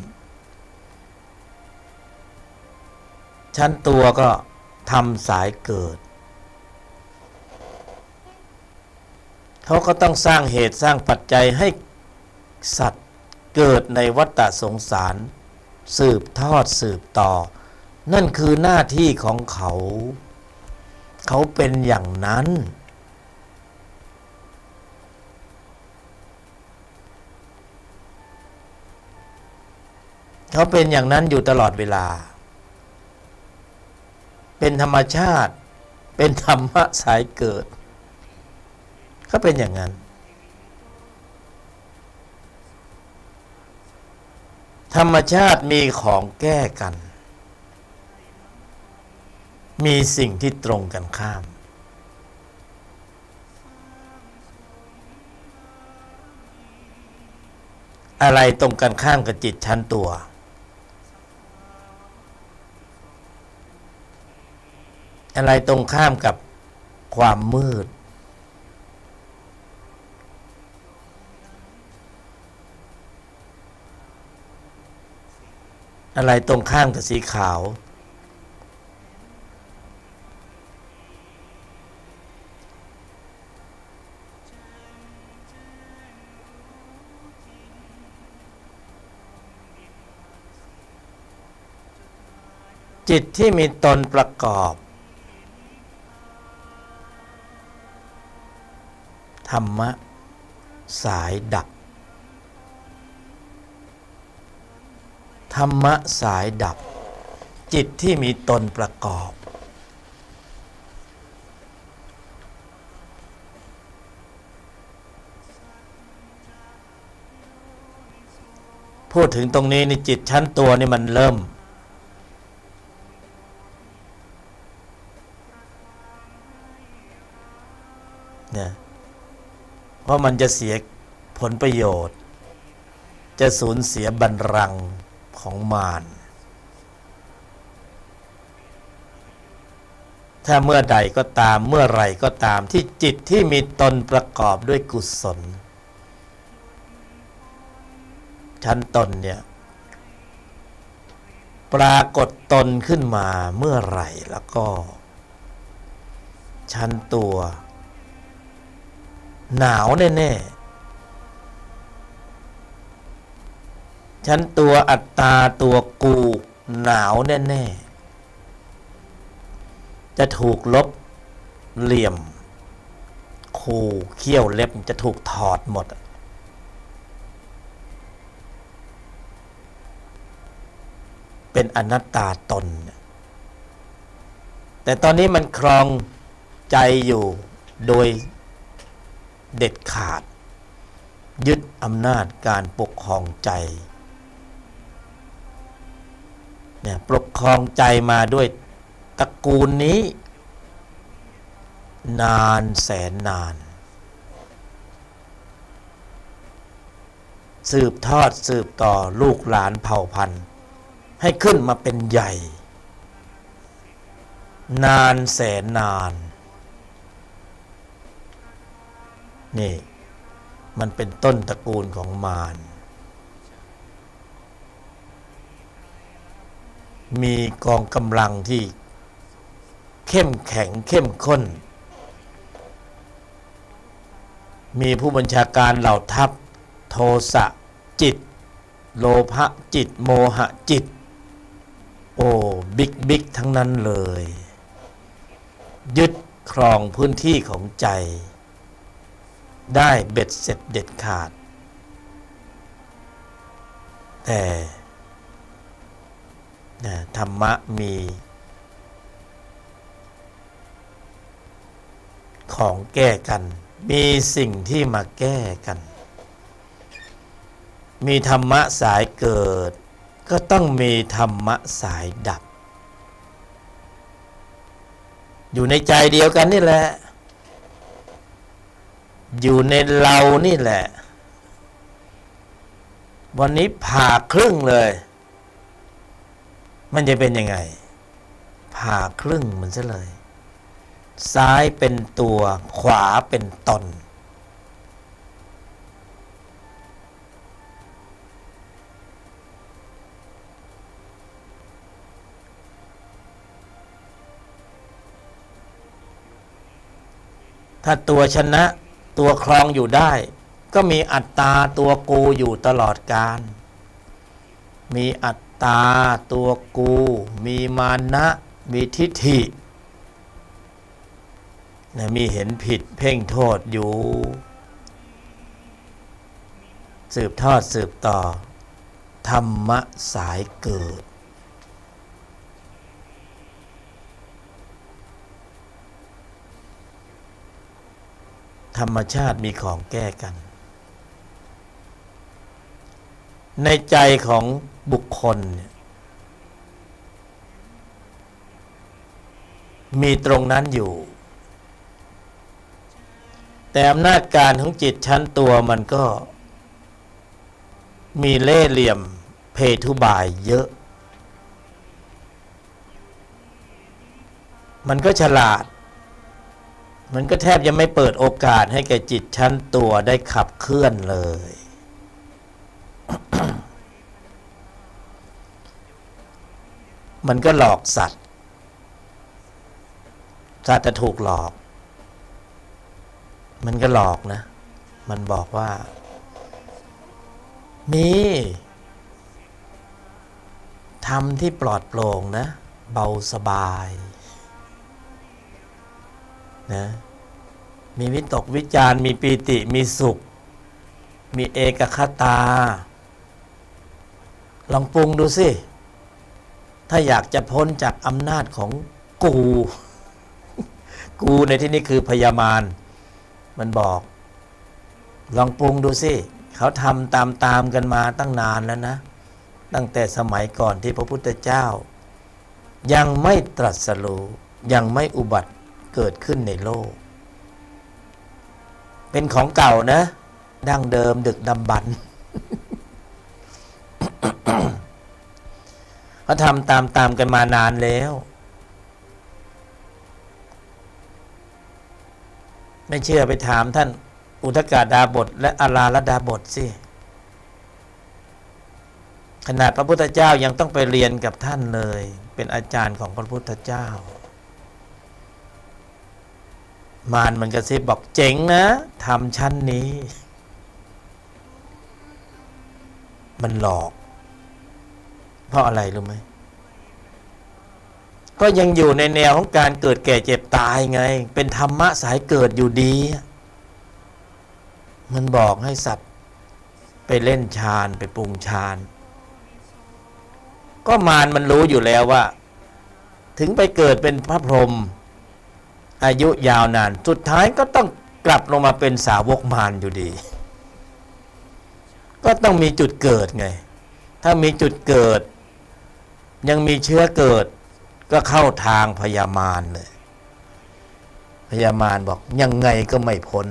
ชั้นตัวก็ทำสายเกิดเขาก็ต้องสร้างเหตุสร้างปัจจัยให้สัตว์เกิดในวัฏสงสารสืบทอดสืบต่อนั่นคือหน้าที่ของเขาเขาเป็นอย่างนั้นเขาเป็นอย่างนั้นอยู่ตลอดเวลาเป็นธรรมชาติเป็นธรรมะสายเกิดเขาเป็นอย่างนั้นธรรมชาติมีของแก้กันมีสิ่งที่ตรงกันข้ามอะไรตรงกันข้ามกับจิตชั้นตัวอะไรตรงข้ามกับความมืดอะไรตรงข้ามกับสีขาวจิตที่มีตนประกอบธรรมะสายดับธรรมะสายดับจิตที่มีตนประกอบพูดถึงตรงนี้ในจิตชั้นตัวนี่มันเริ่มเนี่ยเพราะมันจะเสียผลประโยชน์จะสูญเสียบัลลังก์ของมารถ้าเมื่อใดก็ตามเมื่อไรก็ตามที่จิตที่มีตนประกอบด้วยกุศลชั้นตนเนี่ยปรากฏตนขึ้นมาเมื่อไหร่แล้วก็ชั้นตัวหนาวแน่ๆชั้นตัวอัตตาตัวกูหนาวแน่ๆจะถูกลบเหลี่ยมคูเขี้ยวเล็บจะถูกถอดหมดเป็นอนัตตาตนแต่ตอนนี้มันครองใจอยู่โดยเด็ดขาดยึดอำนาจการปกครองใจเนี่ยปกครองใจมาด้วยตระกูลนี้นานแสนนานสืบทอดสืบต่อลูกหลานเผ่าพันธุ์ให้ขึ้นมาเป็นใหญ่นานแสนนานนี่มันเป็นต้นตระกูลของมารมีกองกำลังที่เข้มแข็งเข้มข้นมีผู้บัญชาการเหล่าทัพโทสะจิตโลภะจิตโมหะจิต โอ้บิ๊กทั้งนั้นเลย ยึดครองพื้นที่ของใจได้เบ็ดเสร็จเด็ดขาดแต่ธรรมะมีของแก้กันมีสิ่งที่มาแก้กันมีธรรมะสายเกิดก็ต้องมีธรรมะสายดับอยู่ในใจเดียวกันนี่แหละอยู่ในเรานี่แหละวันนี้ผ่าครึ่งเลยมันจะเป็นยังไงผ่าครึ่งมันซะเลยซ้ายเป็นตัวขวาเป็นตนถ้าตัวชนะตัวครองอยู่ได้ก็มีอัตตาตัวกูอยู่ตลอดกาลมีอัตตาตัวกูมีมานะมีทิฏฐิมีเห็นผิดเพ่งโทษอยู่สืบทอดสืบต่อธรรมะสายเกิดธรรมชาติมีของแก้กันในใจของบุคคลมีตรงนั้นอยู่แต่อำนาจการของจิตชั้นตัวมันก็มีเล่ห์เหลี่ยมเพทุบายเยอะมันก็ฉลาดมันก็แทบจะไม่เปิดโอกาสให้แก่จิตชั้นตัวได้ขับเคลื่อนเลย มันก็หลอกสัตว์จะถูกหลอกมันก็หลอกนะมันบอกว่ามีธรรมที่ปลอดโปร่งนะเบาสบายนะมีวิตกวิจารมีปีติมีสุขมีเอกคตาลองปรุงดูสิถ้าอยากจะพ้นจากอำนาจของกูในที่นี้คือพยามารมันบอกลองปรุงดูสิเขาทำตามกันมาตั้งนานแล้วนะตั้งแต่สมัยก่อนที่พระพุทธเจ้ายังไม่ตรัสรู้ยังไม่อุบัติเกิดขึ้นในโลกเป็นของเก่านะดั้งเดิมดึกดำบรรพ์ เขาทำตามกันมานานแล้วไม่เชื่อไปถามท่านอุทกดาบทและอาราลดาบทสิขนาดพระพุทธเจ้ายังต้องไปเรียนกับท่านเลยเป็นอาจารย์ของพระพุทธเจ้ามารมันกระซิบบอกเจ๋งนะทำชั้นนี้มันหลอกเพราะอะไรรู้ไหมก็ยังอยู่ในแนวของการเกิดแก่เจ็บตายไงเป็นธรรมะสายเกิดอยู่ดีมันบอกให้สัตว์ไปเล่นฌานไปปรุงฌานก็มารมันรู้อยู่แล้วว่าถึงไปเกิดเป็นพระพรหมอายุยาวนานสุดท้ายก็ต้องกลับลงมาเป็นสาวกมารอยู่ดีก็ต้องมีจุดเกิดไงถ้ามีจุดเกิดยังมีเชื้อเกิดก็เข้าทางพยามารเลยพยามารบอกยังไงก็ไม่พ้น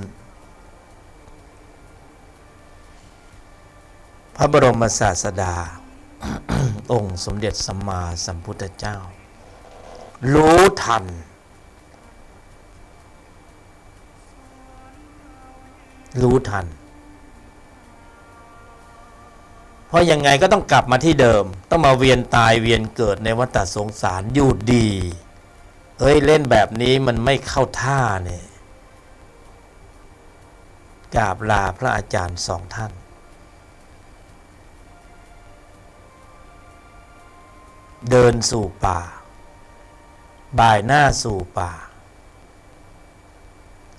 พระบรมศาสดา องค์สมเด็จสัมมาสัมพุทธเจ้ารู้ทันเพราะยังไงก็ต้องกลับมาที่เดิมต้องมาเวียนตายเวียนเกิดในวัฏสงสารอยู่ดีเล่นแบบนี้มันไม่เข้าท่าเนี่ยกราบลาพระอาจารย์สองท่าน เดินสู่ป่าบ่ายหน้าสู่ป่า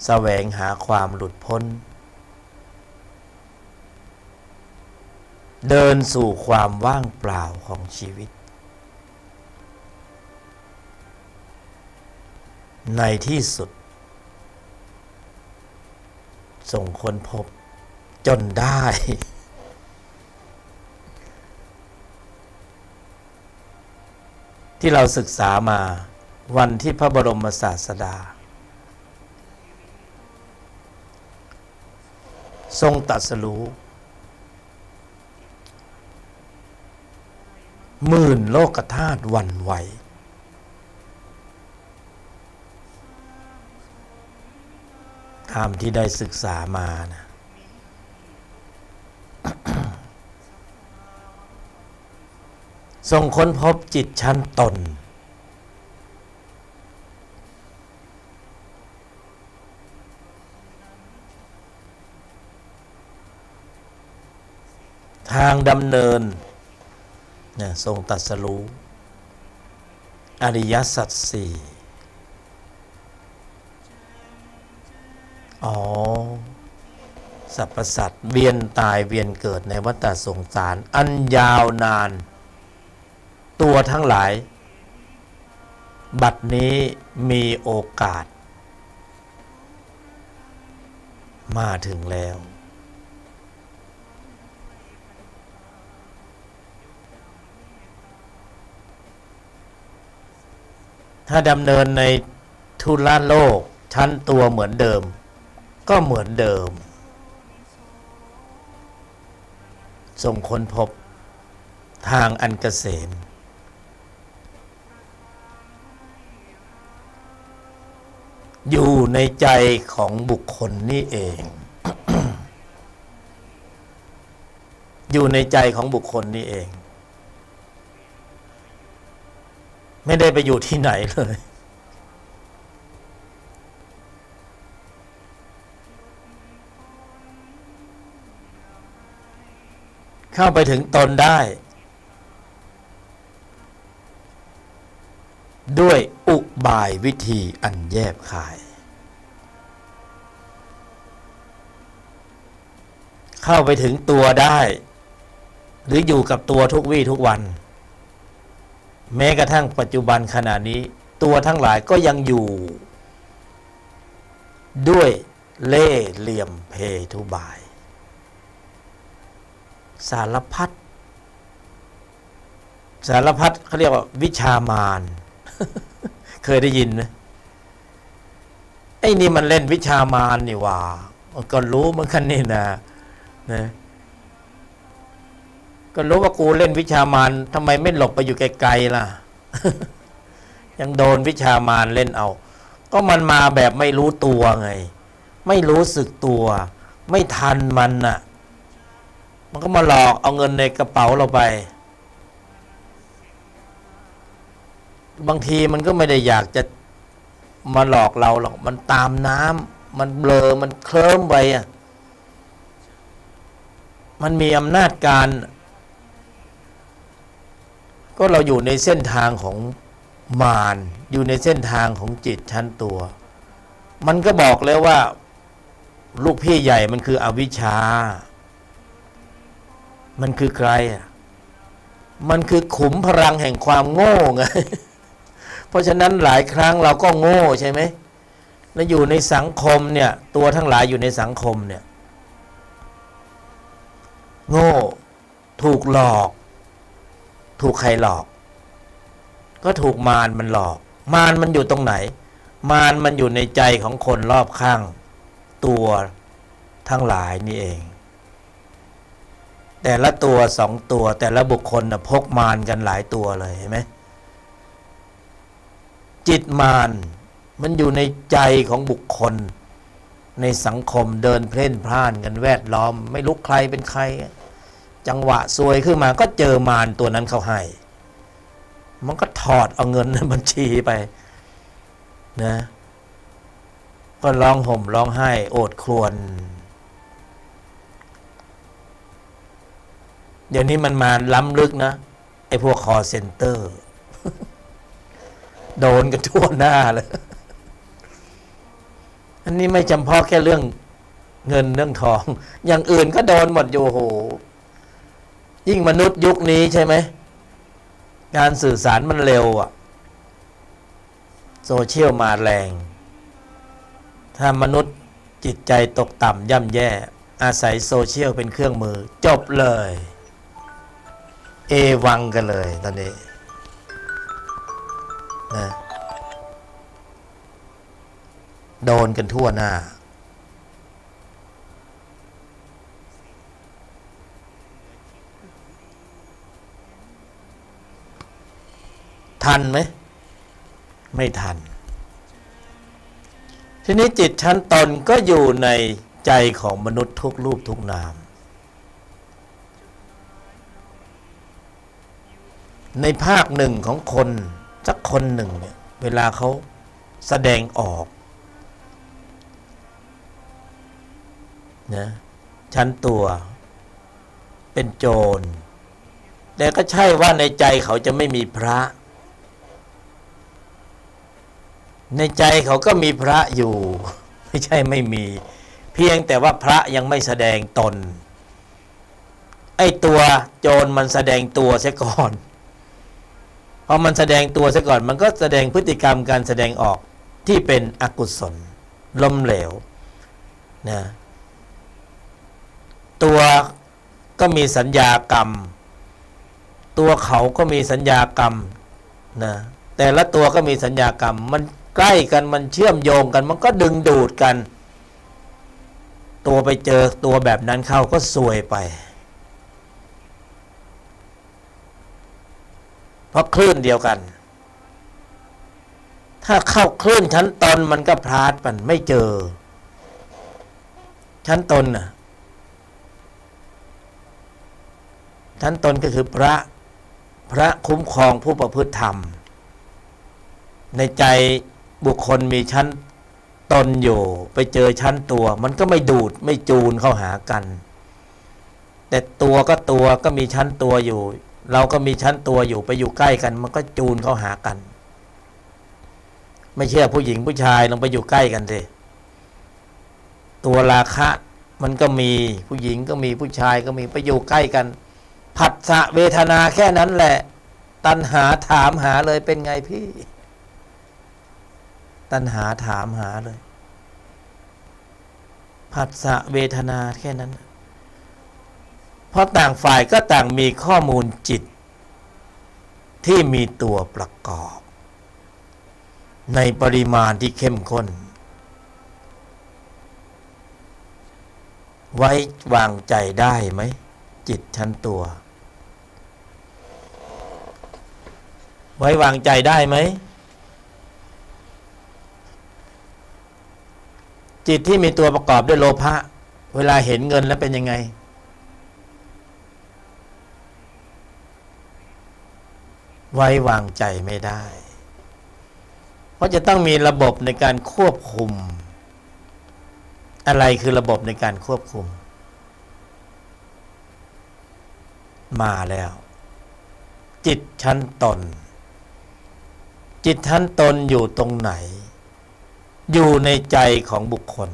แสวงหาความหลุดพ้นเดินสู่ความว่างเปล่าของชีวิตในที่สุดส่งค้นพบจนได้ ที่เราศึกษามาวันที่พระบรมศาสดาทรงตรัสรู้หมื่นโลกธาตุหวั่นไหวตามที่ได้ศึกษามานะ ทรงค้นพบจิตชั้นตนทางดำเนินเนี่ยทรงตรัสรู้อริยสัจสี่สรรพสัตว์เวียนตายเวียนเกิดในวัฏสงสารอันยาวนานตัวทั้งหลายบัดนี้มีโอกาสมาถึงแล้วถ้าดำเนินในทุลโลกชั้นตัวเหมือนเดิมก็เหมือนเดิมทรงค้นพบทางอันเกษมอยู่ในใจของบุคคลนี่เอง อยู่ในใจของบุคคลนี่เองไม่ได้ไปอยู่ที่ไหนเลยเข้าไปถึงตนได้ด้วยอุบายวิธีอันแยบคาย เข้าไปถึงตัวได้หรืออยู่กับตัวทุกวี่ทุกวันแม้กระทั่งปัจจุบันขณะนี้ตัวทั้งหลายก็ยังอยู่ด้วยเล่ห์เหลี่ยมเพทุบายสารพัดเขาเรียกว่าวิชามาร เคยได้ยินไหมไอ้นี่มันเล่นวิชามารนี่ว่าก็รู้เหมือนกันนี่นะก็รู้ว่ากูเล่นวิชามารทำไมไม่หลบไปอยู่ไกลๆล่ะ ยังโดนวิชามารเล่นเอาก็มันมาแบบไม่รู้ตัวไงไม่รู้สึกตัวไม่ทันมันน่ะมันก็มาหลอกเอาเงินในกระเป๋าเราไปบางทีมันก็ไม่ได้อยากจะมาหลอกเราหรอกมันตามน้ำมันเบลอมันเคลิ้มไปอ่ะมันมีอำนาจการก็เราอยู่ในเส้นทางของมารอยู่ในเส้นทางของจิตชั้นตัวมันก็บอกแล้วว่าลูกพี่ใหญ่มันคืออวิชชามันคือใครอ่ะมันคือขุมพลังแห่งความโง่ไง เพราะฉะนั้นหลายครั้งเราก็โง่ใช่ไหมแล้วอยู่ในสังคมเนี่ยตัวทั้งหลายอยู่ในสังคมเนี่ยโง่ถูกหลอกถูกใครหลอกก็ถูกมารมันหลอกมารมันอยู่ตรงไหนมารมันอยู่ในใจของคนรอบข้างตัวทั้งหลายนี่เองแต่ละตัวสองตัวแต่ละบุคคลพกมารกันหลายตัวเลยเห็นไหมจิตมารมันอยู่ในใจของบุคคลในสังคมเดินเพ่นพล่านกันแวดล้อมไม่รู้ใครเป็นใครจังหวะซวยขึ้นมาก็เจอมารตัวนั้นเข้าให้มันก็ถอดเอาเงินในบัญชีไปนะก็ร้องห่มร้องไห้โอดครวญเดี๋ยวนี้มันมาล้ำลึกนะไอ้พวกคอเซ็นเตอร์ โดนกันทั่วหน้าเลยอันนี้ไม่จำเพาะแค่เรื่องเงินเรื่องทอง อย่างอื่นก็โดนหมดอยู่โหยิ่งมนุษย์ยุคนี้ใช่ไหมการสื่อสารมันเร็วอ่ะโซเชียลมาแรง ถ้ามนุษย์จิตใจตกต่ำย่ำแย่ อาศัยโซเชียลเป็นเครื่องมือ จบเลย เอวังกันเลยตอนนี้นะโดนกันทั่วหน้าทันไหมไม่ทันทีนี้จิตชั้นตนก็อยู่ในใจของมนุษย์ทุกรูปทุกนามในภาคหนึ่งของคนสักคนหนึ่งเนี่ยเวลาเขาแสดงออกนะชั้นตัวเป็นโจรแต่ก็ใช่ว่าในใจเขาจะไม่มีพระในใจเขาก็มีพระอยู่ไม่ใช่ไม่มีเพียงแต่ว่าพระยังไม่แสดงตนไอ้ตัวโจรมันแสดงตัวเสียก่อนพอมันแสดงตัวเสียก่อนมันก็แสดงพฤติกรรมการแสดงออกที่เป็นอกุศลล้มเหลวนะตัวก็มีสัญญากรรมตัวเขาก็มีสัญญากรรมนะแต่ละตัวก็มีสัญญากรรมมันใกล้กันมันเชื่อมโยงกันมันก็ดึงดูดกันตัวไปเจอตัวแบบนั้นเข้าก็ซวยไปเพราะคลื่นเดียวกันถ้าเข้าคลื่นชั้นตนมันก็พลาดมันไม่เจอชั้นตนน่ะชั้นตนก็คือพระคุ้มครองผู้ประพฤติธรรมในใจบุคคลมีชั้นตนอยู่ไปเจอชั้นตัวมันก็ไม่ดูดไม่จูนเข้าหากันแต่ตัวก็มีชั้นตัวอยู่เราก็มีชั้นตัวอยู่ไปอยู่ใกล้กันมันก็จูนเข้าหากันไม่เชื่อผู้หญิงผู้ชายลองไปอยู่ใกล้กันสิตัวราคะมันก็มีผู้หญิงก็มีผู้ชายก็มีไปอยู่ใกล้กันผัสสะเวทนาแค่นั้นแหละตัณหาถามหาเลยเป็นไงพี่ตัณหาถามหาเลยผัสสะเวทนาแค่นั้นเพราะต่างฝ่ายก็ต่างมีข้อมูลจิตที่มีตัวประกอบในปริมาณที่เข้มข้นไว้วางใจได้ไหมจิตชั้นตัวไว้วางใจได้ไหมจิตที่มีตัวประกอบด้วยโลภะเวลาเห็นเงินแล้วเป็นยังไงไว้วางใจไม่ได้เพราะจะต้องมีระบบในการควบคุมอะไรคือระบบในการควบคุมมาแล้วจิตชั้นตนจิตชั้นตนอยู่ตรงไหนอยู่ในใจของบุคคล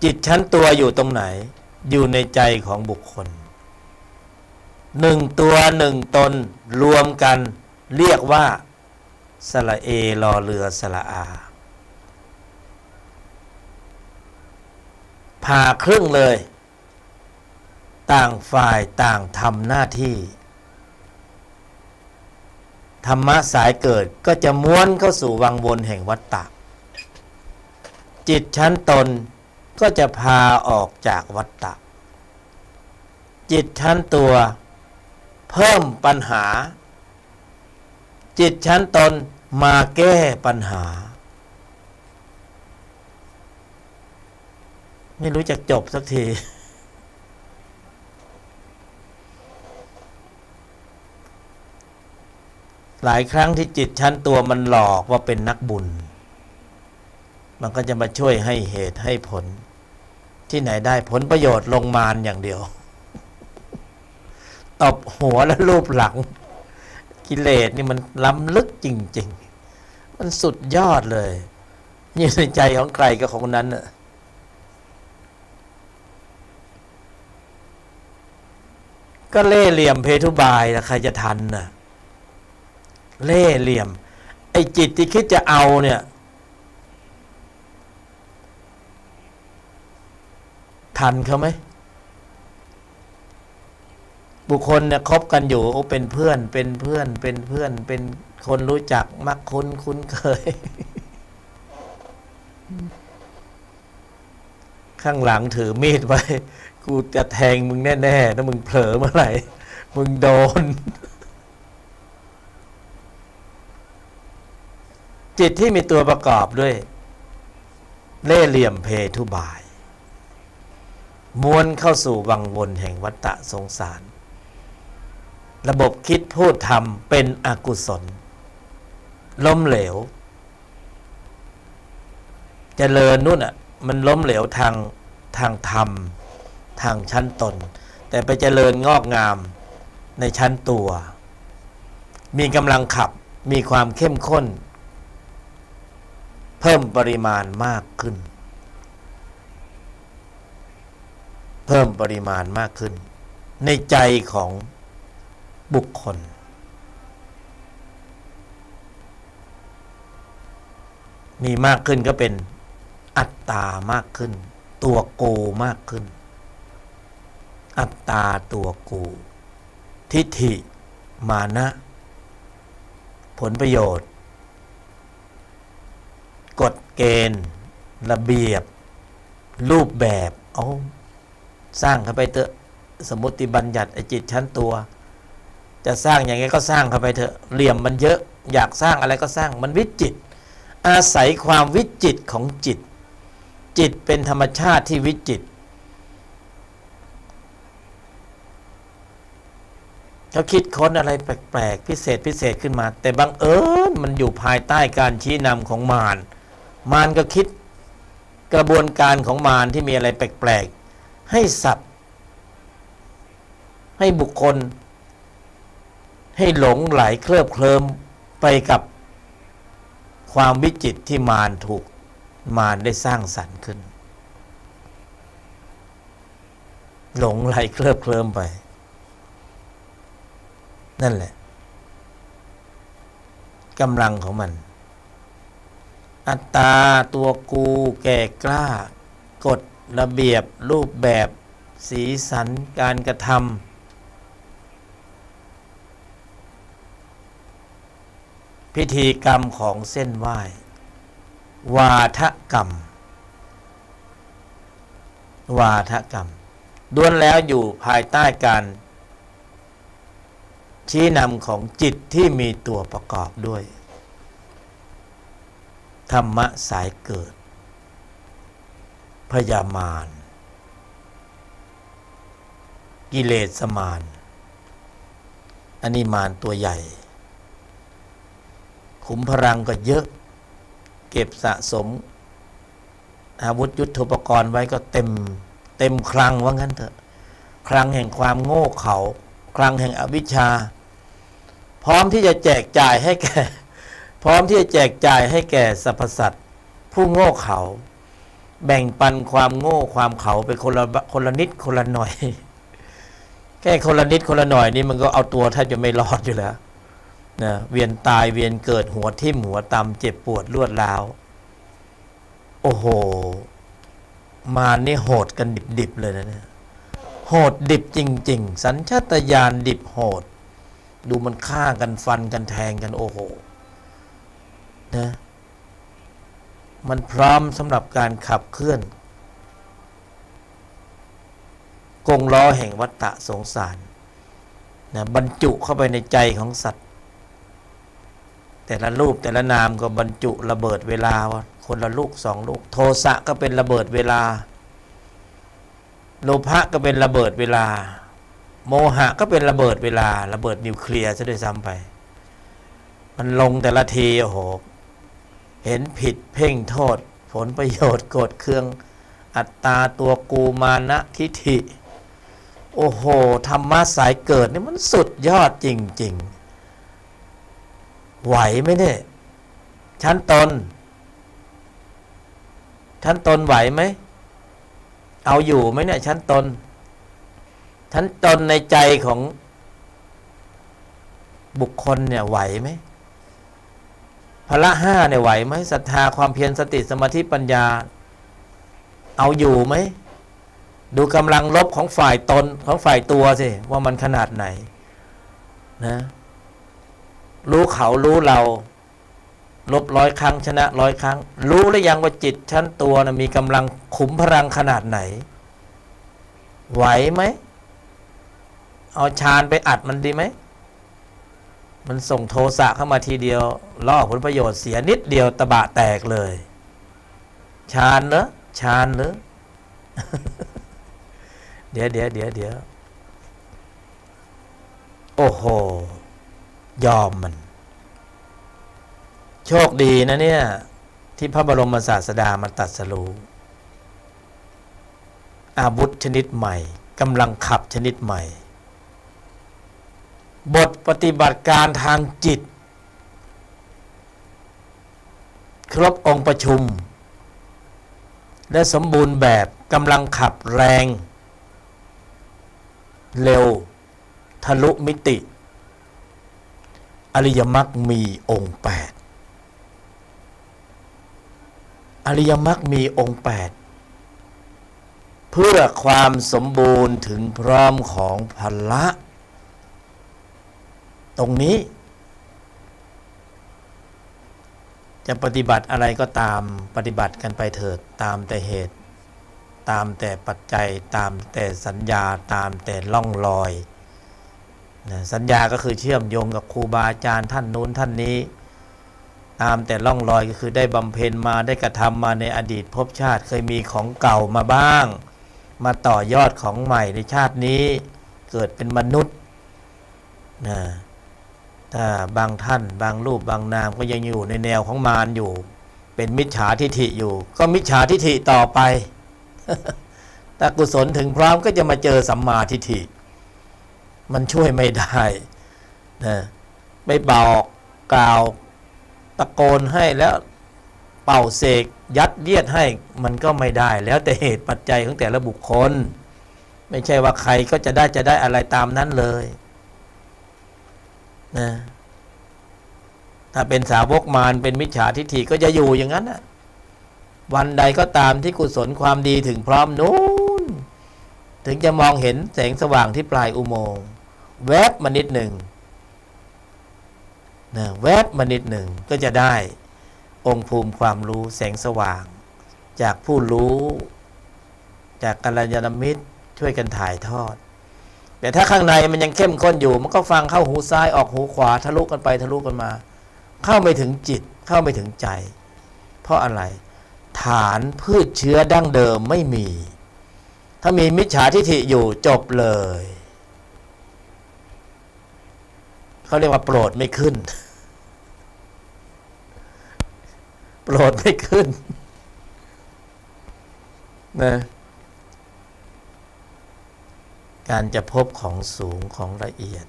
จิตชั้นตัวอยู่ตรงไหนอยู่ในใจของบุคคลหนึ่งตัวหนึ่งตนรวมกันเรียกว่าสระเอรอเรือสระอาผ่าครึ่งเลยต่างฝ่ายต่างทำหน้าที่ธรรมะสายเกิดก็จะม้วนเข้าสู่วังวนแห่งวัฏฏะจิตชั้นตนก็จะพาออกจากวัฏฏะจิตชั้นตัวเพิ่มปัญหาจิตชั้นตนมาแก้ปัญหาไม่รู้จักจบสักทีหลายครั้งที่จิตชั้นตัวมันหลอกว่าเป็นนักบุญมันก็จะมาช่วยให้เหตุให้ผลที่ไหนได้ผลประโยชน์ลงมารอย่างเดียวตบหัวแล้วลูบหลัง กิเลสนี่มันล้ำลึกจริงๆมันสุดยอดเลยอยู่ในใจของใครก็ของนั้นน่ะก็เล่ห์เหลี่ยมเพทุบายนะใครจะทันน่ะเล่ห์เหลี่ยมไอ้จิตที่คิดจะเอาเนี่ยทันเขาไหมบุคคลเนี่ยคบกันอยู่เป็นเพื่อนเป็นคนรู้จักมักคุ้นเคย ข้างหลังถือมีดไว้กูจะแทงมึงแน่ๆถ้ามึงเผลอเมื่อไหร่มึงโดน จิตที่มีตัวประกอบด้วยเล่ห์เหลี่ยมเพทุบายม้วนเข้าสู่วังวนแห่งวัฏสงสารระบบคิดพูดทำเป็นอกุศลล้มเหลวเจริญนู่นอ่ะมันล้มเหลวทางธรรมทางชั้นตนแต่ไปเจริญงอกงามในชั้นตัวมีกำลังขับมีความเข้มข้นเพิ่มปริมาณมากขึ้นในใจของบุคคลมีมากขึ้นก็เป็นอัตตามากขึ้นตัวกูมากขึ้นอัตตาตัวกูทิฏฐิมานะผลประโยชน์กฎเกณฑ์ระเบียบรูปแบบเอาสร้างเข้าไปเถอะสมมติบัญญัติไอ้จิตชั้นตัวจะสร้างอย่างไงก็สร้างเข้าไปเถอะเหลี่ยมมันเยอะอยากสร้างอะไรก็สร้างมันวิจิตรอาศัยความวิจิตรของจิตเป็นธรรมชาติที่วิจิตรเขาคิดค้นอะไรแปลกๆพิเศษขึ้นมาแต่บังเอิญมันอยู่ภายใต้การชี้นำของมารก็คิดกระบวนการของมารที่มีอะไรแปลกๆให้สัตว์ให้บุคคลให้หลงไหลเคลิบเคลิ้มไปกับความวิจิตรที่มารได้สร้างสรรค์ขึ้นหลงไหลเคลิบเคลิ้มไปนั่นแหละกำลังของมันอัตตาตัวกูแก่กล้ากฎระเบียบรูปแบบสีสันการกระทำพิธีกรรมของเส้นไหว้วาทกรรมล้วนแล้วอยู่ภายใต้การชี้นำของจิตที่มีตัวประกอบด้วยธรรมะสายเกิดพยามารกิเลสมารอันนี้มารตัวใหญ่ขุมพลังก็เยอะเก็บสะสมอาวุธยุทโธปกรณ์ไว้ก็เต็มคลังว่างั้นเถอะคลังแห่งความโง่เขลาคลังแห่งอวิชชาพร้อมที่จะแจกจ่ายให้แก่สรรพสัตว์ผู้โง่เขลาแบ่งปันความโง่ความเขลาไปคนละนิดคนละหน่อยแค่คนละนิดคนละหน่อยนี่มันก็เอาตัวแทบจะไม่รอดอยู่แล้วนะเวียนตายเวียนเกิดหัวทิ่มหัวตำเจ็บปวดรวดร้าวโอ้โหมานี่โหดกันดิบๆเลยนะเนี่ยโหดดิบจริงๆสัญชาตญาณดิบโหดดูมันฆ่ากันฟันกันแทงกันโอ้โหนะมันพร้อมสำหรับการขับเคลื่อนกงล้อแห่งวัฏฏะสงสารนะบรรจุเข้าไปในใจของสัตว์แต่ละรูปแต่ละนามก็บรรจุระเบิดเวลาคนละลูกสองลูกโทสะก็เป็นระเบิดเวลาโลภะก็เป็นระเบิดเวลาโมหะก็เป็นระเบิดเวลาระเบิดนิวเคลียร์ซะด้วยซ้ำไปมันลงแต่ละทีโอ้โหเห็นผิดเพ่งโทษผลประโยชน์โกรธเคืองอัตตาตัวกูมานะทิฏฐิโอ้โหธรรมะสายเกิดนี่มันสุดยอดจริงๆ ไหวไหมเนี่ยชั้นตนไหวไหมเอาอยู่ไหมเนี่ยชั้นตนในใจของบุคคลเนี่ยไหวไหมพละห้าเนี่ยไหวไหมศรัทธาความเพียรสติสมาธิปัญญาเอาอยู่ไหมดูกำลังลบของฝ่ายตนของฝ่ายตัวสิว่ามันขนาดไหนนะรู้เขารู้เราลบ100 ครั้งชนะ100 ครั้งรู้หรือยังว่าจิตชั้นตัวนะมีกำลังขุมพลังขนาดไหนไหวไหมเอาฌานไปอัดมันดีไหมมันส่งโทสะเข้ามาทีเดียวล่อผลประโยชน์เสียนิดเดียวตะบะแตกเลยฌานเหรอฌานเหรอ เดี๋ยวโอ้โหยอมมันโชคดีนะเนี่ยที่พระบรมศาสดามันตรัสรู้อาวุธชนิดใหม่กำลังขับชนิดใหม่บทปฏิบัติการทางจิตครบองค์ประชุมและสมบูรณ์แบบกำลังขับแรงเร็วทะลุมิติอริยมรรคมีองค์8อริยมรรคมีองค์8เพื่อความสมบูรณ์ถึงพร้อมของพละตรงนี้จะปฏิบัติอะไรก็ตามปฏิบัติกันไปเถิดตามแต่เหตุตามแต่ปัจจัยตามแต่สัญญาตามแต่ล่องรอยสัญญาก็คือเชื่อมโยงกับครูบาอาจารย์ท่านนู้นท่านนี้ตามแต่ล่องรอยก็คือได้บำเพ็ญมาได้กระทำมาในอดีตภพชาติเคยมีของเก่ามาบ้างมาต่อยอดของใหม่ในชาตินี้เกิดเป็นมนุษย์นะถ้าบางท่านบางรูปบางนามก็ยังอยู่ในแนวของมารอยู่เป็นมิจฉาทิฐิอยู่ก็มิจฉาทิฐิต่อไป ถ้ากุศลถึงพร้อมก็จะมาเจอสัมมาทิฏฐิมันช่วยไม่ได้นะไม่บอกกล่าวตะโกนให้แล้วเป่าเสกยัดเยียดให้มันก็ไม่ได้แล้วแต่เหตุปัจจัยของแต่ละบุคคลไม่ใช่ว่าใครก็จะได้อะไรตามนั้นเลยนะถ้าเป็นสาวกมารเป็นมิจฉาทิฏฐิก็จะอยู่อย่างนั้นนะวันใดก็ตามที่กุศลความดีถึงพร้อมนู้นถึงจะมองเห็นแสงสว่างที่ปลายอุโมงค์แวบมานิดหนึ่งนะแวบมานิดหนึ่งก็จะได้องค์ภูมิความรู้แสงสว่างจากผู้รู้จากกัลยาณมิตรช่วยกันถ่ายทอดแต่ถ้าข้างในมันยังเข้มข้นอยู่มันก็ฟังเข้าหูซ้ายออกหูขวาทะลุกันไปทะลุกันมาเข้าไม่ถึงจิตเข้าไม่ถึงใจเพราะอะไรฐานพืชเชื้อดั้งเดิมไม่มีถ้ามีมิจฉาทิฏฐิอยู่จบเลยเขาเรียกว่าโปรดไม่ขึ้นโปรดไม่ขึ้นนะการจะพบของสูงของละเอียด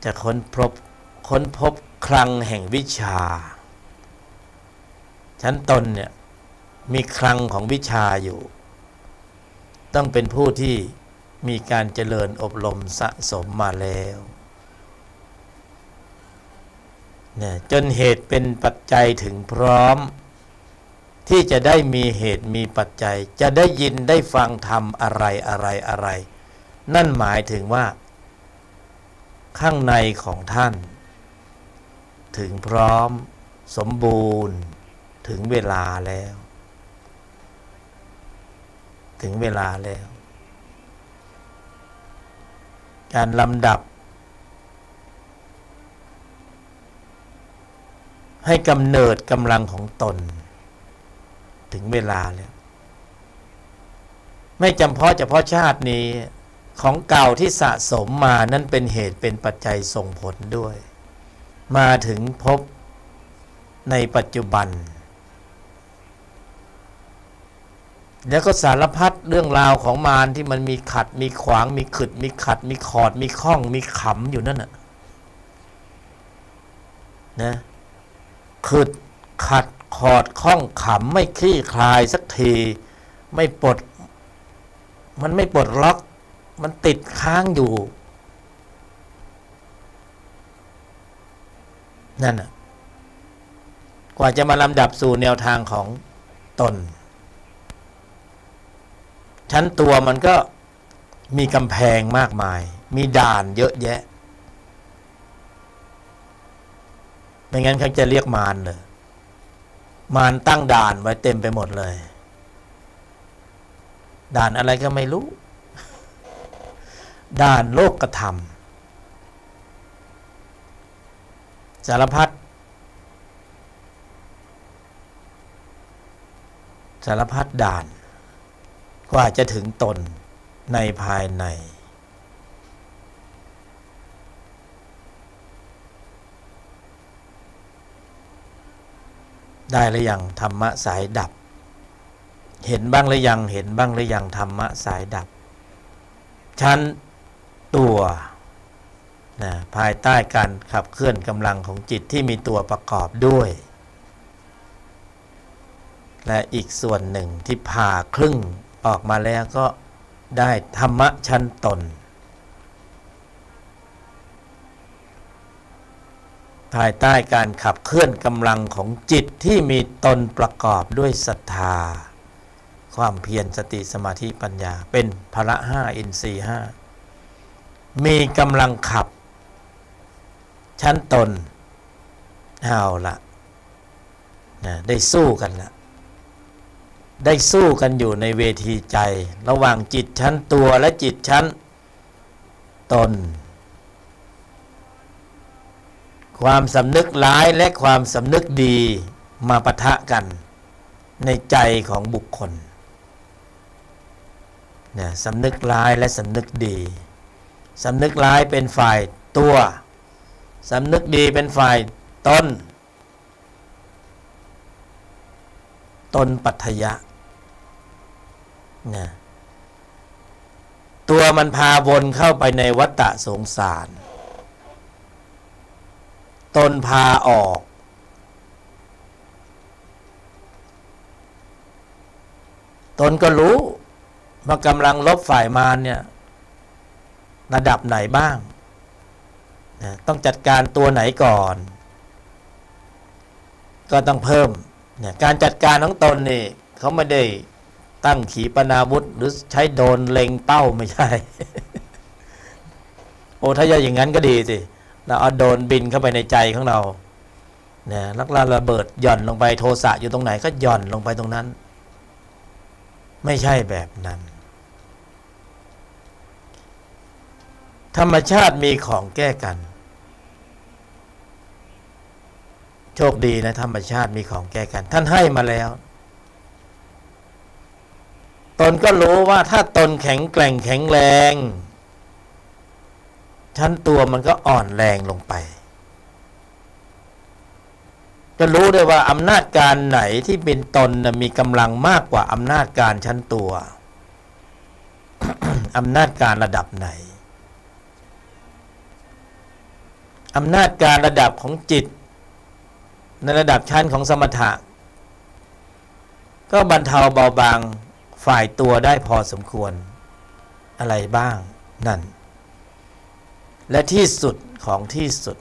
จะค้นพบคลังแห่งวิชาชั้นตนเนี่ยมีคลังของวิชาอยู่ต้องเป็นผู้ที่มีการเจริญอบรมสะสมมาแล้วเนี่ยจนเหตุเป็นปัจจัยถึงพร้อมที่จะได้มีเหตุมีปัจจัยจะได้ยินได้ฟังธรรมอะไรนั่นหมายถึงว่าข้างในของท่านถึงพร้อมสมบูรณ์ถึงเวลาแล้วถึงเวลาแล้วการลำดับให้กำเนิดกำลังของตนถึงเวลาแล้วไม่จำเพาะเฉพาะชาตินี้ของเก่าที่สะสมมานั้นเป็นเหตุเป็นปัจจัยส่งผลด้วยมาถึงพบในปัจจุบันแล้วก็สารพัดเรื่องราวของมารที่มันมีขัดมีขวางมีขึดมีขัดมีขอดมีข้องมีขำอยู่นั่นน่ะ นะขึดขัดขอดข้องขำไม่คลี่คลายสักทีไม่ปลดมันไม่ปลดล็อกมันติดค้างอยู่นั่นน่ะกว่าจะมาลำดับสู่แนวทางของตนชั้นตัวมันก็มีกำแพงมากมายมีด่านเยอะแยะไม่งั้นเขาจะเรียกมารเลยมารตั้งด่านไว้เต็มไปหมดเลยด่านอะไรก็ไม่รู้ด่านโลกธรรมสารพัดด่านกว่าจะถึงตนในภายในได้หรือยังธรรมะสายดับเห็นบ้างหรือยังธรรมะสายดับชั้นตัวนะภายใต้การขับเคลื่อนกำลังของจิตที่มีตัวประกอบด้วยและอีกส่วนหนึ่งที่ผ่าครึ่งออกมาแล้วก็ได้ธรรมะชั้นตนภายใต้การขับเคลื่อนกำลังของจิตที่มีตนประกอบด้วยศรัทธาความเพียรสติสมาธิปัญญาเป็นพละห้าอินทรีย์ห้ามีกำลังขับชั้นตนเอาละนะได้สู้กันละได้สู้กันอยู่ในเวทีใจระหว่างจิตชั้นตัวและจิตชั้นตนความสำนึกร้ายและความสำนึกดีมาปะทะกันในใจของบุคคลเนี่ยสำนึกร้ายและสำนึกดีสำนึกร้ายเป็นฝ่ายตัวสำนึกดีเป็นฝ่ายตนปัทยะเนี่ยตัวมันพาวนเข้าไปในวัฏฏะสงสารตนพาออกตนก็รู้ว่ากำลังลบฝ่ายมารเนี่ยระดับไหนบ้างนะต้องจัดการตัวไหนก่อนก็ต้องเพิ่มเนี่ยการจัดการของตนนี่เขาไม่ได้ตั้งขีปนาวุธหรือใช้โดรนเล็งเป้าไม่ใช่ โอ้ถ้าอย่างนั้นก็ดีสิเราเอาโดรนบินเข้าไปในใจของเราเนี่ยลักลาระเบิดหย่อนลงไปโทสะอยู่ตรงไหนก็หย่อนลงไปตรงนั้นไม่ใช่แบบนั้นธรรมชาติมีของแก้กันโชคดีนะธรรมชาติมีของแก้กันท่านให้มาแล้วตนก็รู้ว่าถ้าตนแข็งแกร่งแข็งแรงชั้นตัวมันก็อ่อนแรงลงไปจะรู้ได้ว่าอำนาจการไหนที่เป็นตนมีกำลังมากกว่าอำนาจการชั้นตัว อำนาจการระดับไหนอำนาจการระดับของจิตในระดับชั้นของสมถะก็บรรเทาเบาบางฝ่ายตัวได้พอสมควรอะไรบ้างนั่นและที่สุดของที่สุด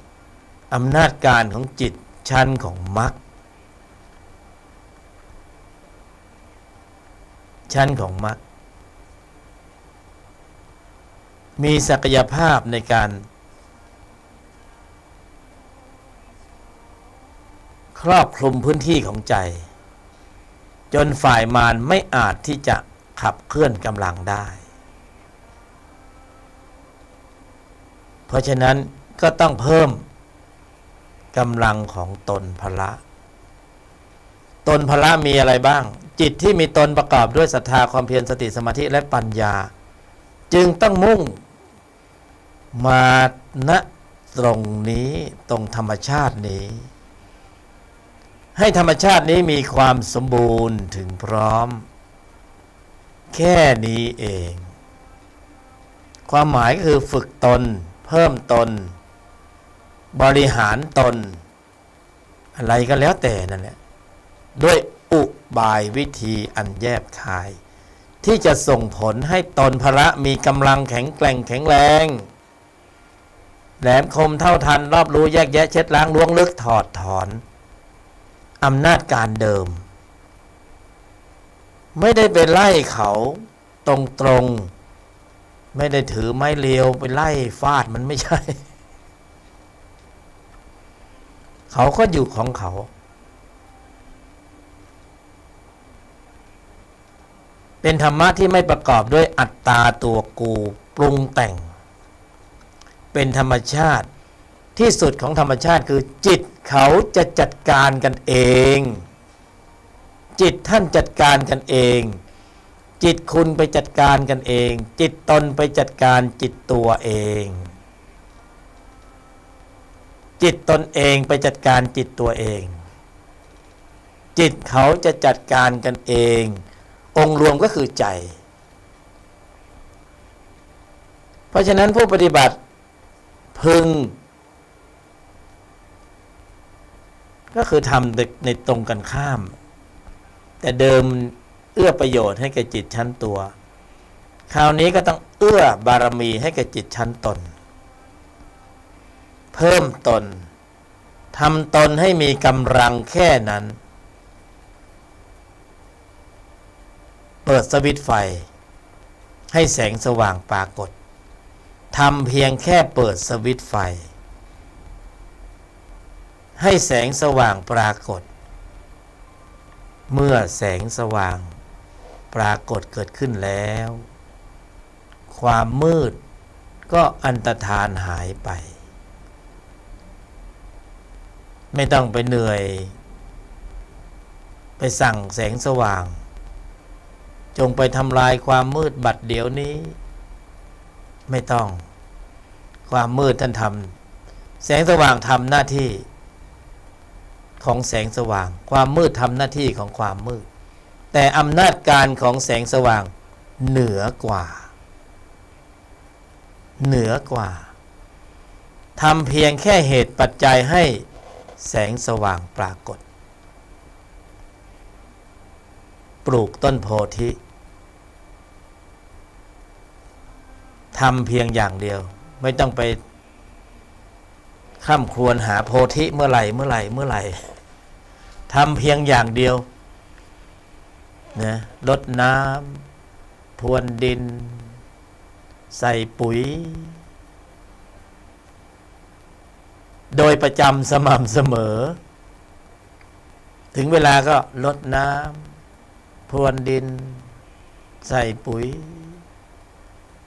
อำนาจการของจิตชั้นของมรรคชั้นของมรรคมีศักยภาพในการครอบคลุมพื้นที่ของใจจนฝ่ายมารไม่อาจที่จะขับเคลื่อนกำลังได้เพราะฉะนั้นก็ต้องเพิ่มกำลังของตนพละตนพละมีอะไรบ้างจิตที่มีตนประกอบด้วยศรัทธาความเพียรสติสมาธิและปัญญาจึงต้องมุ่งมาณตรงนี้ตรงธรรมชาตินี้ให้ธรรมชาตินี้มีความสมบูรณ์ถึงพร้อมแค่นี้เองความหมายก็คือฝึกตนเพิ่มตนบริหารตน อะไรก็แล้วแต่นั่นแหละด้วยอุบายวิธีอันแยบคาย ที่จะส่งผลให้ตนพระมีกำลังแข็งแกร่งแข็งแรงแหลมคมเท่าทันรอบรู้แยกแยะเช็ดล้างล้วงลึกถอดถอนอำนาจการเดิม ไม่ได้ไปไล่เขาตรงๆไม่ได้ถือไม้เรียวไปไล่ฟาดมันไม่ใช่ เขาก็อยู่ของเขาเป็นธรรมะที่ไม่ประกอบด้วยอัตตาตัวกูปรุงแต่งเป็นธรรมชาติที่สุดของธรรมชาติคือจิตเขาจะจัดการกันเองจิตท่านจัดการกันเองจิตคุณไปจัดการกันเองจิตตนไปจัดการจิตตัวเองจิตตนเองไปจัดการจิตตัวเองจิตเขาจะจัดการกันเององค์รวมก็คือใจเพราะฉะนั้นผู้ปฏิบัติพึงก็คือทำในตรงกันข้ามแต่เดิมเอื้อประโยชน์ให้แก่จิตชั้นตัวคราวนี้ก็ต้องเอื้อบารมีให้แก่จิตชั้นตนเพิ่มตนทำตนให้มีกำลังแค่นั้นเปิดสวิตช์ไฟให้แสงสว่างปรากฏทำเพียงแค่เปิดสวิตช์ไฟให้แสงสว่างปรากฏเมื่อแสงสว่างปรากฏเกิดขึ้นแล้วความมืดก็อันตรธานหายไปไม่ต้องไปเหนื่อยไปสั่งแสงสว่างจงไปทำลายความมืดบัดเดี๋ยวนี้ไม่ต้องความมืดท่านทำแสงสว่างทำหน้าที่ของแสงสว่างความมืดทำหน้าที่ของความมืดแต่อำนาจการของแสงสว่างเหนือกว่าทำเพียงแค่เหตุปัจจัยให้แสงสว่างปรากฏปลูกต้นโพธิทำเพียงอย่างเดียวไม่ต้องไปค่ำครวญหาโพธิเมื่อไหร่ทำเพียงอย่างเดียวนะรดน้ำพรวนดินใส่ปุ๋ยโดยประจำสม่ำเสมอถึงเวลาก็รดน้ำพรวนดินใส่ปุ๋ย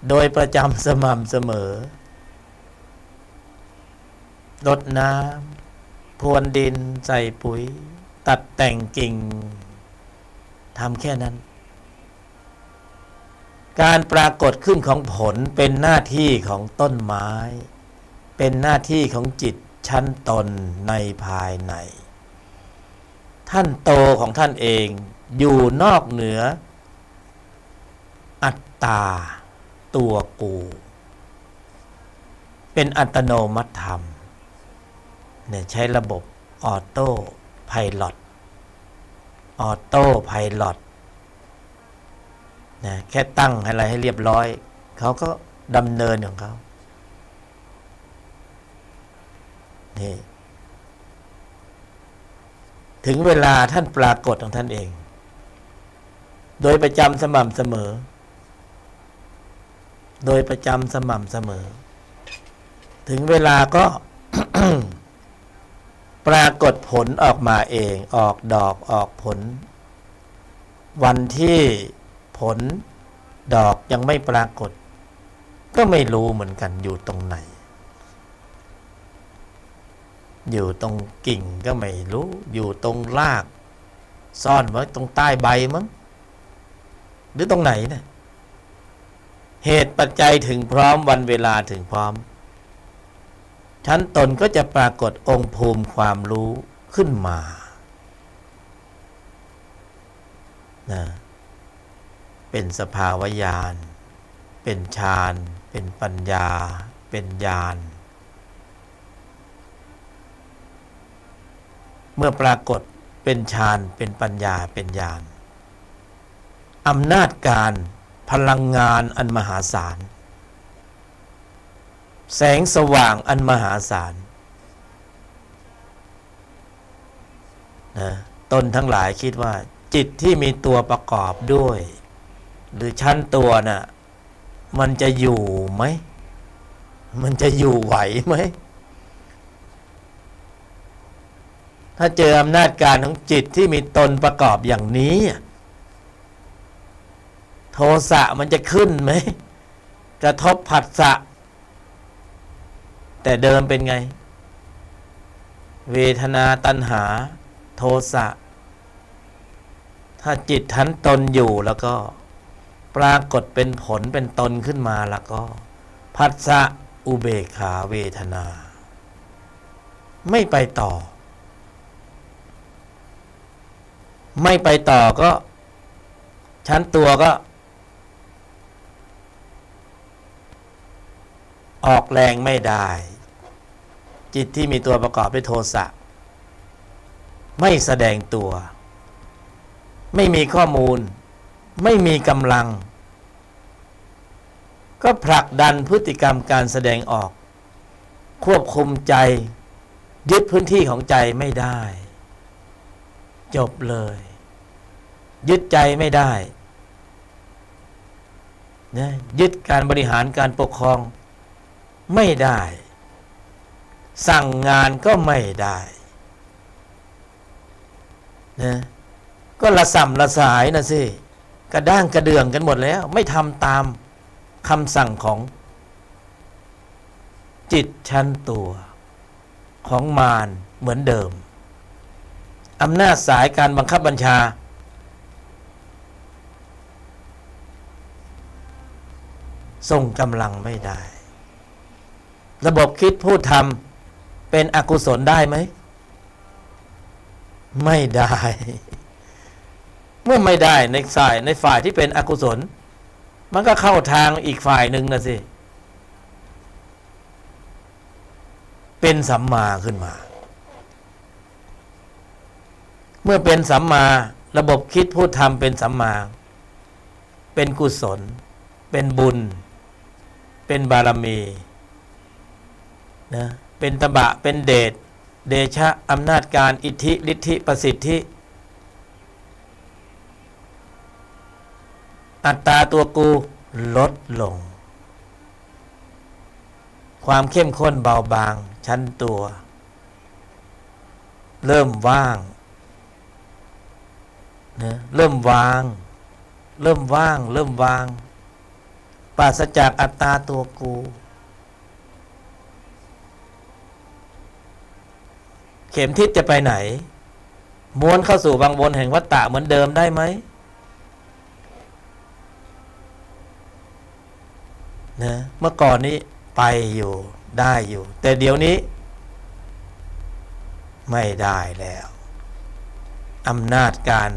โดยประจำสม่ำเสมอรดน้ำพรวนดินใส่ปุ๋ยตัดแต่งกิ่งทำแค่นั้นการปรากฏขึ้นของผลเป็นหน้าที่ของต้นไม้เป็นหน้าที่ของจิตชั้นตนในภายในท่านโตของท่านเองอยู่นอกเหนืออัตตาตัวกูเป็นอัตโนมัติธรรมเนี่ยใช้ระบบออโต้ไพลอตนะแค่ตั้งอะไรให้เรียบร้อยเขาก็ดำเนินของเขานี่ถึงเวลาท่านปรากฏของท่านเองโดยประจำสม่ำเสมอถึงเวลาก็ ปรากฏผลออกมาเองออกดอกออกผลวันที่ผลดอกยังไม่ปรากฏก็ไม่รู้เหมือนกันอยู่ตรงไหนอยู่ตรงกิ่งก็ไม่รู้อยู่ตรงรากซ่อนไว้ตรงใต้ใบมั้งหรือตรงไหนเนี่ยเหตุปัจจัยถึงพร้อมวันเวลาถึงพร้อมชั้นตนก็จะปรากฏองค์ภูมิความรู้ขึ้นมานะเป็นสภาวญาณเป็นฌานเป็นปัญญาเป็นญาณ เมื่อปรากฏเป็นฌานเป็นปัญญาเป็นญาณอำนาจการพลังงานอันมหาศาลแสงสว่างอันมหาศาลนะตนทั้งหลายคิดว่าจิตที่มีตัวประกอบด้วย หรือชั้นตัวน่ะมันจะอยู่ไหมมันจะอยู่ไหวไหมถ้าเจออำนาจการของจิตที่มีตนประกอบอย่างนี้โทสะมันจะขึ้นไหมกระทบผัสสะแต่เดิมเป็นไงเวทนาตัณหาโทสะถ้าจิตทันตนอยู่แล้วก็ปรากฏเป็นผลเป็นตนขึ้นมาแล้วก็ผัสสะอุเบกขาเวทนาไม่ไปต่อไม่ไปต่อก็ชั้นตัวก็ออกแรงไม่ได้จิตที่มีตัวประกอบด้วยโทสะไม่แสดงตัวไม่มีข้อมูลไม่มีกำลังก็ผลักดันพฤติกรรมการแสดงออกควบคุมใจยึดพื้นที่ของใจไม่ได้จบเลยยึดใจไม่ได้นะยึดการบริหารการปกครองไม่ได้สั่งงานก็ไม่ได้นะก็ละส่ำละสายนะสิกระด้างกระเดื่องกันหมดแล้วไม่ทำตามคำสั่งของจิตชั้นตัวของมารเหมือนเดิมอำนาจสายการบังคับบัญชาส่งกำลังไม่ได้ระบบคิดพูดทำเป็นอกุศลได้ไหมไม่ได้เมื่อไม่ได้ในฝ่ายที่เป็นอกุศลมันก็เข้าทางอีกฝ่ายหนึ่งนะสิเป็นสัมมาขึ้นมาเมื่อเป็นสัมมาระบบคิดพูดทำเป็นสัมมาเป็นกุศลเป็นบุญเป็นบารมีนะเป็นตบะเป็นเดชเดชะอำนาจการอิทธิฤทธิประสิทธิอัตตาตัวกูลดลงความเข้มข้นเบาบางชั้นตัวเริ่มว่างนะเริ่มวางเริ่มว่างเริ่มวางปราศจากอัตตาตัวกูเข็มทิศจะไปไหนม้วนเข้าสู่วังวนแห่งวัฏฏะเหมือนเดิมได้ไหมนะเมื่อก่อนนี้ไปอยู่ได้อยู่แต่เดี๋ยวนี้ไม่ได้แล้วอำนาจการ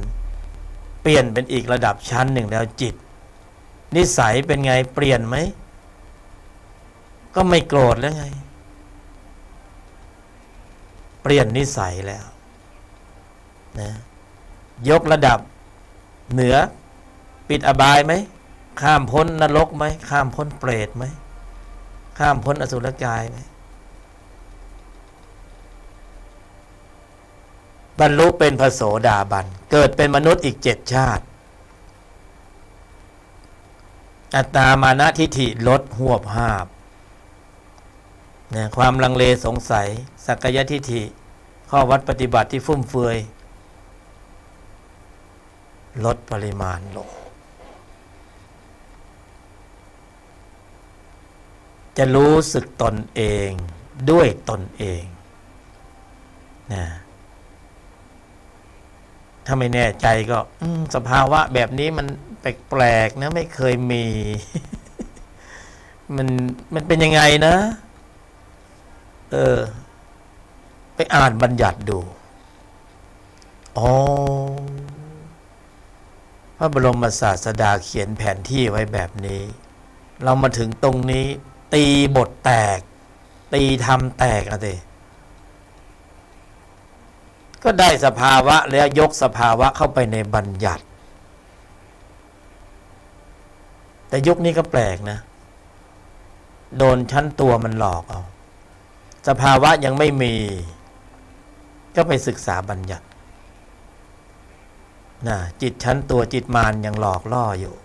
เปลี่ยนเป็นอีกระดับชั้นหนึ่งแล้วจิตนิสัยเป็นไงเปลี่ยนไหมก็ไม่โกรธแล้วไงเปลี่ยนนิสัยแล้วนะยกระดับเหนือปิดอบายไหมข้ามพ้นนรกไหมข้ามพ้นเปรตไหมข้ามพ้นอสุรกายไหมบรรลุเป็นพระโสดาบันเกิดเป็นมนุษย์อีก7 ชาติอัตตามานะทิฏฐิลดหวบหาบนะความลังเลสงสัยสักกายทิฏฐิข้อวัดปฏิบัติที่ฟุ่มเฟือยลดปริมาณลงจะรู้สึกตนเองด้วยตนเองนะถ้าไม่แน่ใจก็สภาวะแบบนี้มันแปลกๆนะไม่เคยมี มันเป็นยังไงนะไปอ่านบัญญัติดูอ๋อพระบรมศาสดาเขียนแผนที่ไว้แบบนี้เรามาถึงตรงนี้ตีบทแตกตีธรรมแตกอะเด ก็ได้สภาวะแล้วยกสภาวะเข้าไปในบัญญัติ แต่ยุคนี้ก็แปลกนะโดนชั้นตัวมันหลอกเอาสภาวะยังไม่มีก็ไปศึกษาบัญญัตินะจิตชั้นตัวจิตมารยังหลอกล่ออยู่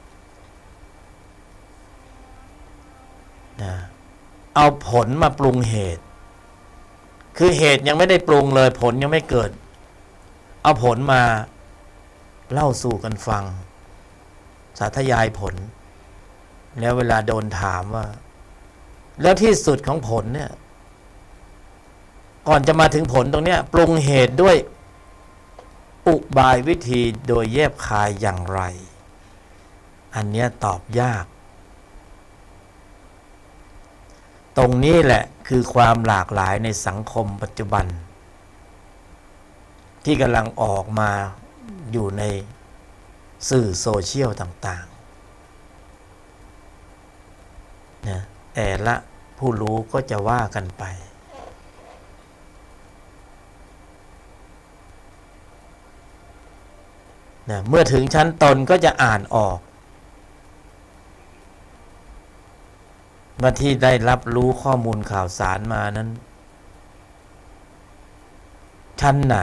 นะเอาผลมาปรุงเหตุคือเหตุยังไม่ได้ปรุงเลยผลยังไม่เกิดเอาผลมาเล่าสู่กันฟังสาธยายผลแล้วเวลาโดนถามว่าแล้วที่สุดของผลเนี่ยก่อนจะมาถึงผลตรงเนี้ยปรุงเหตุด้วยอุบายวิธีโดยแยบคายอย่างไรอันเนี้ยตอบยากตรงนี้แหละคือความหลากหลายในสังคมปัจจุบันที่กำลังออกมาอยู่ในสื่อโซเชียลต่างๆนะแต่ละผู้รู้ก็จะว่ากันไปนะเมื่อถึงชั้นตนก็จะอ่านออกว่าที่ได้รับรู้ข้อมูลข่าวสารมานั้นชั้นไหน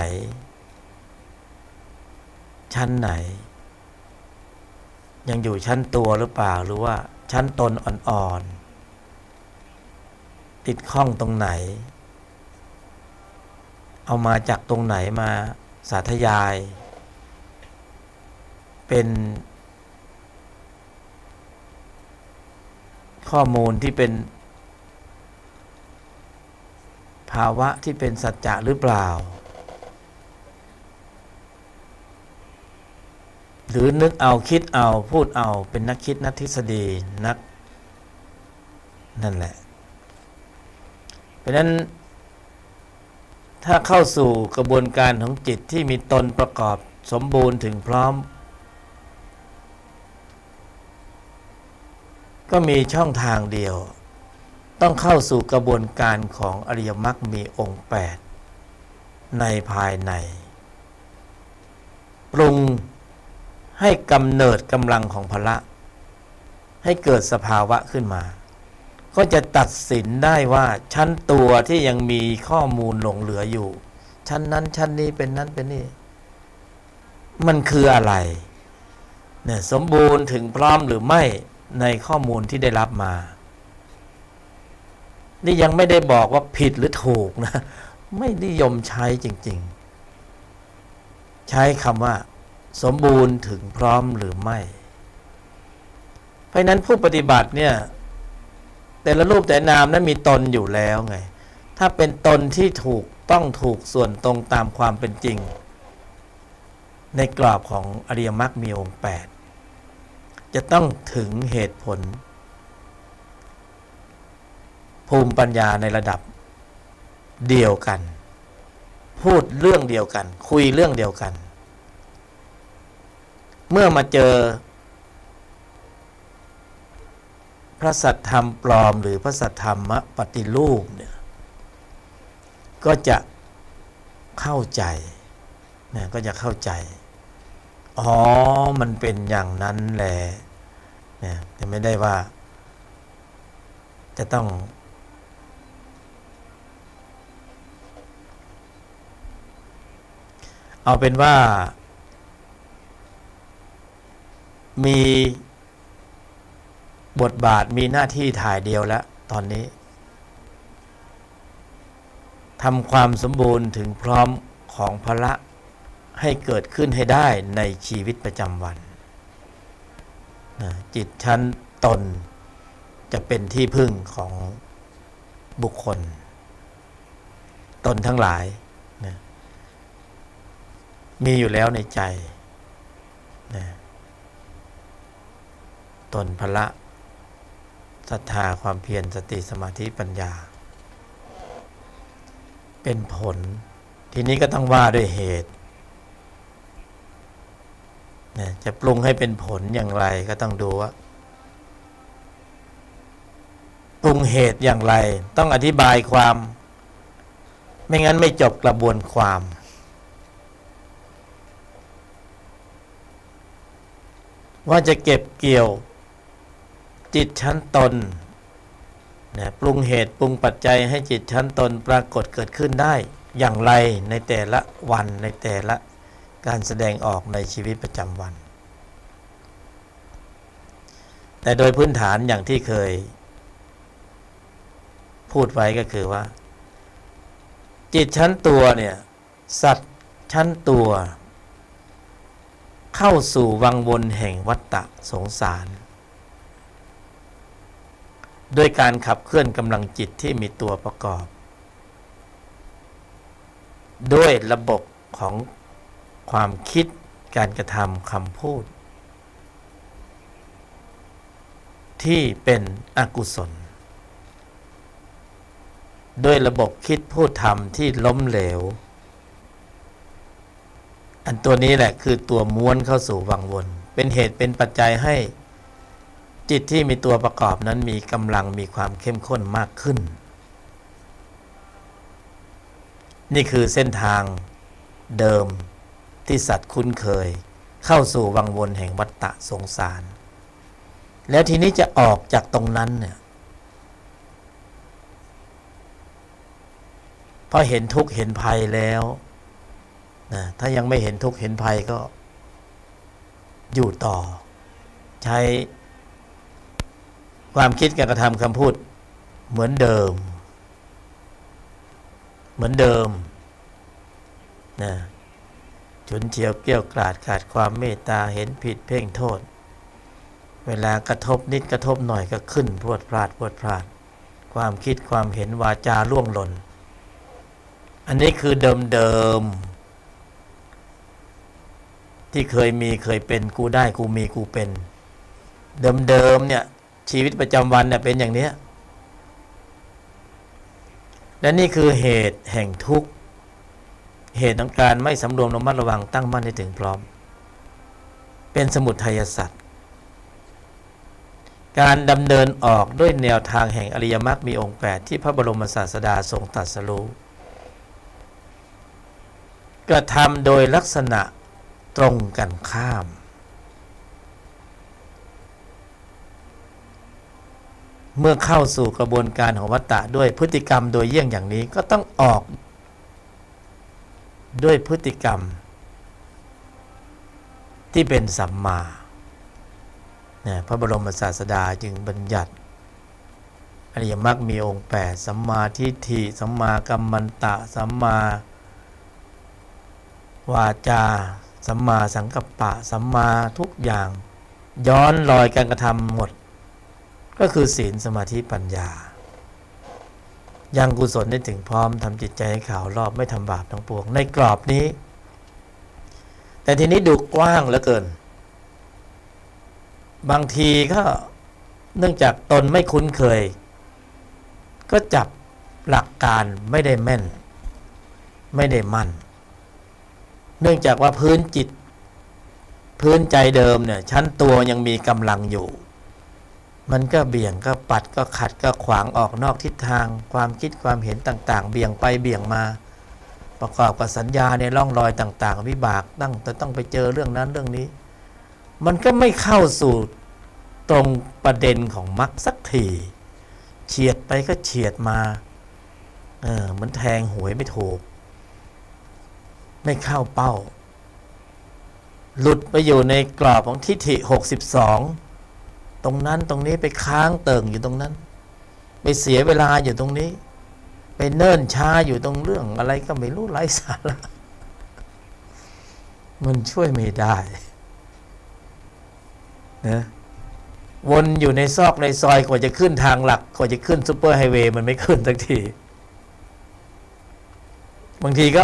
ยังอยู่ชั้นตัวหรือเปล่าหรือว่าชั้นตนอ่อนๆติดข้องตรงไหนเอามาจากตรงไหนมาสาธยายเป็นข้อมูลที่เป็นภาวะที่เป็นสัจจะหรือเปล่าหรือนึกเอาคิดเอาพูดเอาเป็นนักคิดนักทฤษฎีนักนั่นแหละเพราะฉะนั้นถ้าเข้าสู่กระบวนการของจิตที่มีตนประกอบสมบูรณ์ถึงพร้อมก็มีช่องทางเดียวต้องเข้าสู่กระบวนการของอริยมรรคมีองค์8ในภายในปรุงให้กำเนิดกำลังของพละให้เกิดสภาวะขึ้นมาก็จะตัดสินได้ว่าชั้นตัวที่ยังมีข้อมูลหลงเหลืออยู่ชั้นนั้นชั้นนี้เป็นนั้นเป็นนี่มันคืออะไรเนี่ยสมบูรณ์ถึงพร้อมหรือไม่ในข้อมูลที่ได้รับมานี่ยังไม่ได้บอกว่าผิดหรือถูกนะไม่นิยมใช้จริงๆใช้คำว่าสมบูรณ์ถึงพร้อมหรือไม่เพราะนั้นผู้ปฏิบัติเนี่ยแต่ละรูปแต่นามนั้นมีตนอยู่แล้วไงถ้าเป็นตนที่ถูกต้องถูกส่วนตรงตามความเป็นจริงในกรอบของอริยมรรคมีองค์8จะต้องถึงเหตุผลภูมิปัญญาในระดับเดียวกันพูดเรื่องเดียวกันคุยเรื่องเดียวกันเมื่อมาเจอพระสัทธรรมปลอมหรือพระสัทธรรมปฏิรูปเนี่ยก็จะเข้าใจนะก็จะเข้าใจอ๋อมันเป็นอย่างนั้นแหละเนี่ยแต่ไม่ได้ว่าจะต้องเอาเป็นว่ามีบทบาทมีหน้าที่ถ่ายเดียวแล้วตอนนี้ทำความสมบูรณ์ถึงพร้อมของพละให้เกิดขึ้นให้ได้ในชีวิตประจำวันจิตชั้นตนจะเป็นที่พึ่งของบุคคลตนทั้งหลายนะมีอยู่แล้วในใจนะตนพละศรัทธาความเพียรสติสมาธิปัญญาเป็นผลทีนี้ก็ต้องว่าด้วยเหตุนะจะปรุงให้เป็นผลอย่างไรก็ต้องดูว่าปรุงเหตุอย่างไรต้องอธิบายความไม่งั้นไม่จบกระบวนความ ว่าจะเก็บเกี่ยวจิตชั้นตนนะปรุงเหตุปรุงปัจจัยให้จิตชั้นตนปรากฏเกิดขึ้นได้อย่างไรในแต่ละวันในแต่ละการแสดงออกในชีวิตประจำวันแต่โดยพื้นฐานอย่างที่เคยพูดไว้ก็คือว่าจิตชั้นตัวเนี่ยสัตว์ชั้นตัวเข้าสู่วังวนแห่งวัฏฏะสงสารด้วยการขับเคลื่อนกำลังจิตที่มีตัวประกอบด้วยระบบของความคิดการกระทำคำพูดที่เป็นอกุศลด้วยระบบคิดพูดทำที่ล้มเหลวอันตัวนี้แหละคือตัวม้วนเข้าสู่วังวนเป็นเหตุเป็นปัจจัยให้จิตที่มีตัวประกอบนั้นมีกำลังมีความเข้มข้นมากขึ้นนี่คือเส้นทางเดิมที่สัตว์คุ้นเคยเข้าสู่วังวนแห่งวัฏฏะสงสารแล้วทีนี้จะออกจากตรงนั้นเนี่ยพอเห็นทุกข์เห็นภัยแล้วนะถ้ายังไม่เห็นทุกข์เห็นภัยก็อยู่ต่อใช้ความคิดการกระทำคำพูดเหมือนเดิมนะฉุนเฉียวเกรี้ยวกราดขาดความเมตตาเห็นผิดเพ่งโทษเวลากระทบนิดกระทบหน่อยก็ขึ้นพรวดพลาดความคิดความเห็นวาจาล่วงหล่นอันนี้คือเดิมที่เคยมีเคยเป็นกูได้กูมีกูเป็นเดิมเนี่ยชีวิตประจำวันเนี่ยเป็นอย่างนี้และนี่คือเหตุแห่งทุกข์เหตุของการไม่สำรวมระมัดระวังตั้งมั่นให้ถึงพร้อมเป็นสมุทัยสัตว์การดำเนินออกด้วยแนวทางแห่งอริยมรรคมีองค์8ที่พระบรมศาสดาทรงตรัสรู้กระทำโดยลักษณะตรงกันข้ามเมื่อเข้าสู่กระบวนการของวัฏฏะด้วยพฤติกรรมโดยเยี่ยงอย่างนี้ก็ต้องออกด้วยพฤติกรรมที่เป็นสัมมาพระบรมศาสดาจึงบัญญัติอริยมรรคมีองค์8สัมมาทิฏฐิสัมมากัมมันตะสัมมาวาจาสัมมาสังกัปปะสัมมาทุกอย่างย้อนรอยการกระทำหมดก็คือศีลสมาธิปัญญายังกุศลได้ถึงพร้อมทำจิตใจให้ขาวรอบไม่ทำบาปทั้งปวงในกรอบนี้แต่ทีนี้ดูกว้างเหลือเกินบางทีก็เนื่องจากตนไม่คุ้นเคยก็จับหลักการไม่ได้แม่นไม่ได้มั่นเนื่องจากว่าพื้นจิตพื้นใจเดิมเนี่ยชั้นตัวยังมีกำลังอยู่มันก็เบี่ยงก็ปัดก็ขัดก็ขวางออกนอกทิศทางความคิดความเห็นต่างๆเบี่ยงไปเบี่ยงมาประกอบกับสัญญาในร่องรอยต่างๆวิบากต้องไปเจอเรื่องนั้นเรื่องนี้มันก็ไม่เข้าสู่ตรงประเด็นของมรรคสักทีเฉียดไปก็เฉียดมาเหมือนแทงหวยไม่ถูกไม่เข้าเป้าหลุดไปอยู่ในกรอบของทิฏฐิ62ตรงนั้นตรงนี้ไปค้างเติ่งอยู่ตรงนั้นไปเสียเวลาอยู่ตรงนี้ไปเนิ่นช้าอยู่ตรงเรื่องอะไรก็ไม่รู้ไร้สาระมันช่วยไม่ได้นะวนอยู่ในซอกในซอยกว่าจะขึ้นทางหลักกว่าจะขึ้นซุปเปอร์ไฮเวย์มันไม่ขึ้นสักทีบางทีก็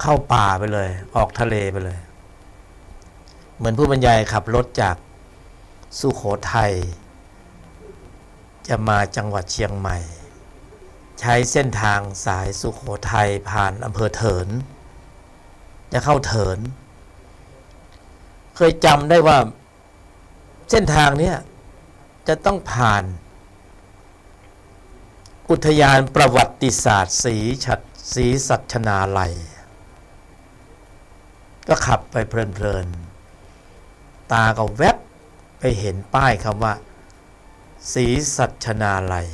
เข้าป่าไปเลยออกทะเลไปเลยเหมือนผู้บรรยายขับรถจากสุโขทัยจะมาจังหวัดเชียงใหม่ใช้เส้นทางสายสุโขทัยผ่านอำเภอเถินจะเข้าเถินเคยจำได้ว่าเส้นทางนี้จะต้องผ่านอุทยานประวัติศาสตร์ศรีสัชนาลัยก็ขับไปเพลิน ตาก็แวบไปเห็นป้ายคำว่าศรีสัชนาลัย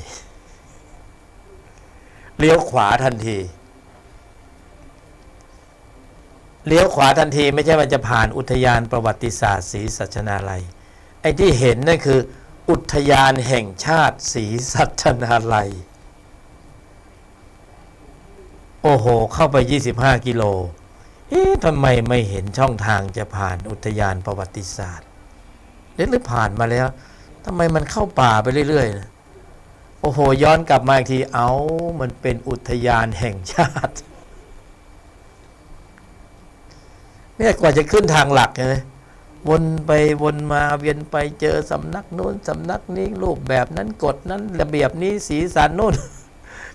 เลี้ยวขวาทันทีเลี้ยวขวาทันทีไม่ใช่ว่าจะผ่านอุทยานประวัติศาสตร์ศรีสัชนาลัยไอ้ที่เห็นนั่นคืออุทยานแห่งชาติศรีสัชนาลัยโอ้โหเข้าไป25 กิโลทำไมไม่เห็นช่องทางจะผ่านอุทยานประวัติศาสตร์หรือผ่านมาแล้วทำไมมันเข้าป่าไปเรื่อยๆนะโอ้โหย้อนกลับมาอีกทีมันเป็นอุทยานแห่งชาติเนี่ยกว่าจะขึ้นทางหลักใช่ไหมวนไปวนมาเวียนไปเจอสำนักโน้นสำนักนี้รูปแบบนั้นกฎนั้นระเบียบนี้สีสันโน้น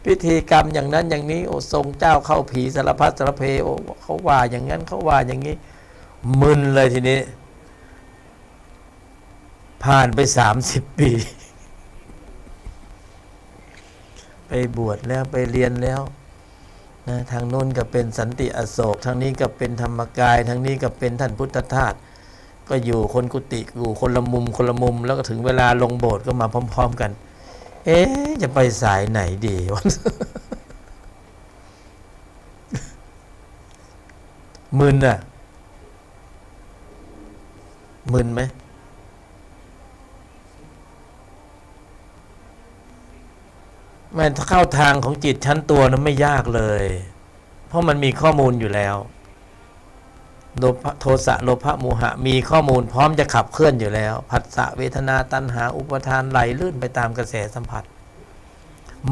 พิธีกรรมอย่างนั้นอย่างนี้โอ้ทรงเจ้าเข้าผีสารพัดสารเพโอ้เขาว่าอย่างนั้นเขาว่าอย่างนี้มึนเลยทีนี้ผ่านไป30 ปีไปบวชแล้วไปเรียนแล้วนะทางโน้นก็เป็นสันติอโศกทางนี้ก็เป็นธรรมกายทางนี้ก็เป็นท่านพุทธทาสก็อยู่คนกุฏิอยู่คนละมุมแล้วก็ถึงเวลาลงโบสถ์ก็มาพร้อมๆกันจะไปสายไหนดีวะ มึนอ่ะมึนไหมมันเข้าทางของจิตชั้นตัวนั้นไม่ยากเลยเพราะมันมีข้อมูลอยู่แล้วโทสะโลภะโมหะมีข้อมูลพร้อมจะขับเคลื่อนอยู่แล้วผัสสะเวทนาตัณหาอุปทานไหลลื่นไปตามกระแสสัมผัส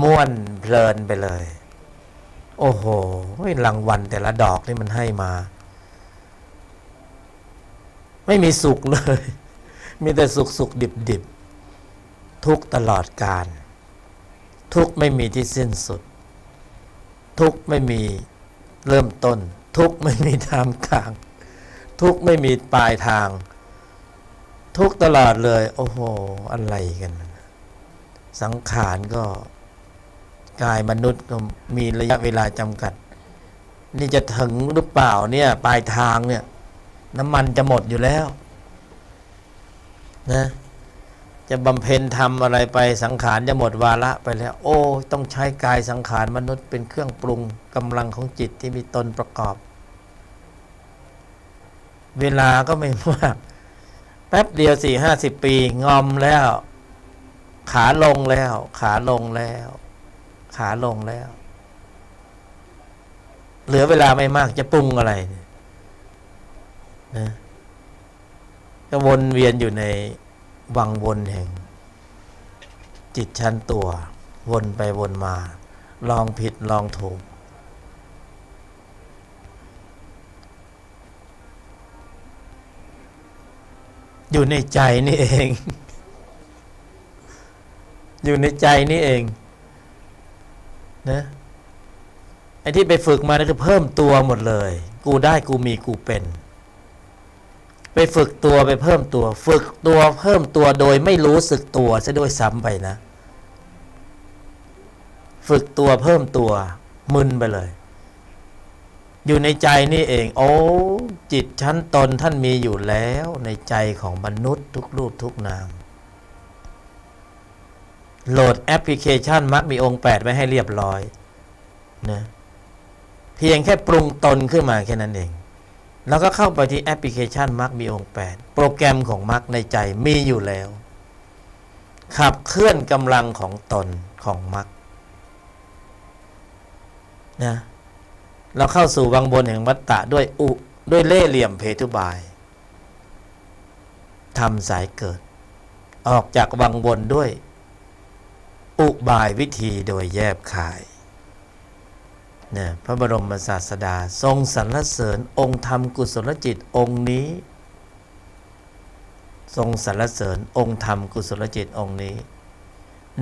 ม่วนเพลินไปเลยโอ้โหรางวัลแต่ละดอกนี่มันให้มาไม่มีสุขเลยมีแต่สุขดิบทุกตลอดกาลทุกไม่มีที่สิ้นสุดทุกไม่มีเริ่มต้นทุกไม่มีท่ามกลางทุกไม่มีปลายทางทุกตลอดเลยโอ้โหอะไรกันสังขารก็กายมนุษย์ก็มีระยะเวลาจำกัดนี่จะถึงหรือเปล่าเนี่ยปลายทางเนี่ยน้ำมันจะหมดอยู่แล้วนะจะบำเพ็ญทำอะไรไปสังขารจะหมดวาระไปแล้วโอ้ต้องใช้กายสังขารมนุษย์เป็นเครื่องปรุงกำลังของจิตที่มีตนประกอบเวลาก็ไม่มากแป๊บเดียว40-50 ปีงอมแล้วขาลงแล้วเหลือเวลาไม่มากจะปรุงอะไรนะก็วนเวียนอยู่ในวังวนแห่งจิตชั้นตัววนไปวนมาลองผิดลองถูกอยู่ในใจนี่เอง อยู่ในใจนี่เองนะไอ้ที่ไปฝึกมานี่คือเพิ่มตัวหมดเลยกูได้กูมีกูเป็นไปฝึกตัวไปเพิ่มตัวฝึกตัวเพิ่มตัวโดยไม่รู้สึกตัวซะด้วยซ้ำไปนะฝึกตัวเพิ่มตัวมึนไปเลยอยู่ในใจนี่เองโอ้จิตชั้นตนท่านมีอยู่แล้วในใจของมนุษย์ทุกรูปทุกนามโหลดแอปพลิเคชันมรรคมีองค์8ไว้ให้เรียบร้อยนะเพียงแค่ปรุงตนขึ้นมาแค่นั้นเองแล้วก็เข้าไปที่แอปพลิเคชันมรรคมีองค์8โปรแกรมของมรรคในใจมีอยู่แล้วขับเคลื่อนกำลังของตนของมรรคนะเราเข้าสู่วังบนแห่งวัฏฏะด้วยเล่ห์เหลี่ยมเพทุบายทำสายเกิดออกจากวังบนด้วยอุบายวิธีโดยแยบคายเนี่ยพระบรมศาสดาทรงสรรเสริญองค์ธรรมกุศลจิตองค์นี้ทรงสรรเสริญองค์ธรรมกุศลจิตองค์นี้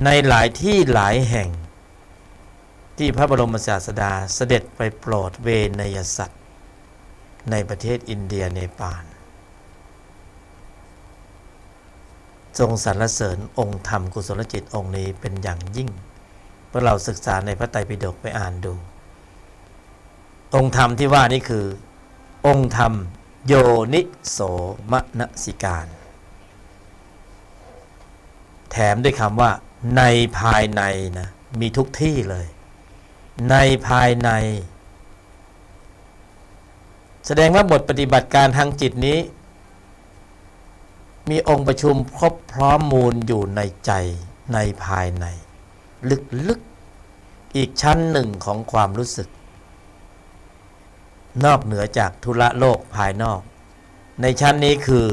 ในหลายที่หลายแห่งที่พระบรมศาสดาเสด็จไปโปรดเวนยสัตว์ในประเทศอินเดียเนปาลทรงสรรเสริญองค์ธรรมกุศลจิตองค์นี้เป็นอย่างยิ่งเมื่อเราศึกษาในพระไตรปิฎกไปอ่านดูองค์ธรรมที่ว่านี่คือองค์ธรรม โยนิโสมนสิการ แถมด้วยคำว่าในภายในนะมีทุกที่เลย ในภายใน แสดงว่าบทปฏิบัติการทางจิตนี้ มีองค์ประชุมครบพร้อมมูลอยู่ในใจในภายใน ลึกๆอีกชั้นหนึ่งของความรู้สึก นอกเหนือจากธุระโลกภายนอก ในชั้นนี้คือ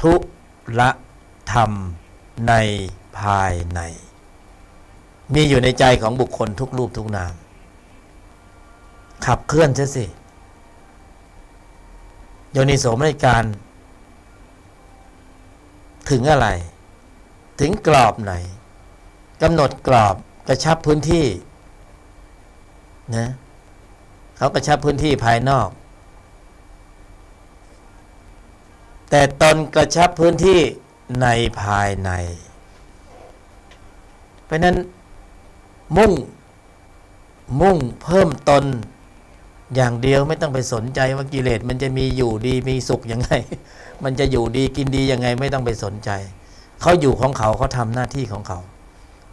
ทุระธรรมในภายใน มีอยู่ในใจของบุคคลทุกรูปทุกนาม ขับเคลื่อนเสียสิโยนิโสมนสิการถึงอะไร ถึงกรอบไหนกำหนดกรอบกระชับพื้นที่นะเขากระชับพื้นที่ภายนอก แต่ตนกระชับพื้นที่ในภายใน เพราะนั้นมุ่งเพิ่มตนอย่างเดียวไม่ต้องไปสนใจว่ากิเลสมันจะมีอยู่ดีมีสุขยังไง มันจะอยู่ดีกินดียังไงไม่ต้องไปสนใจเขาอยู่ของเขาเขาทำหน้าที่ของเขา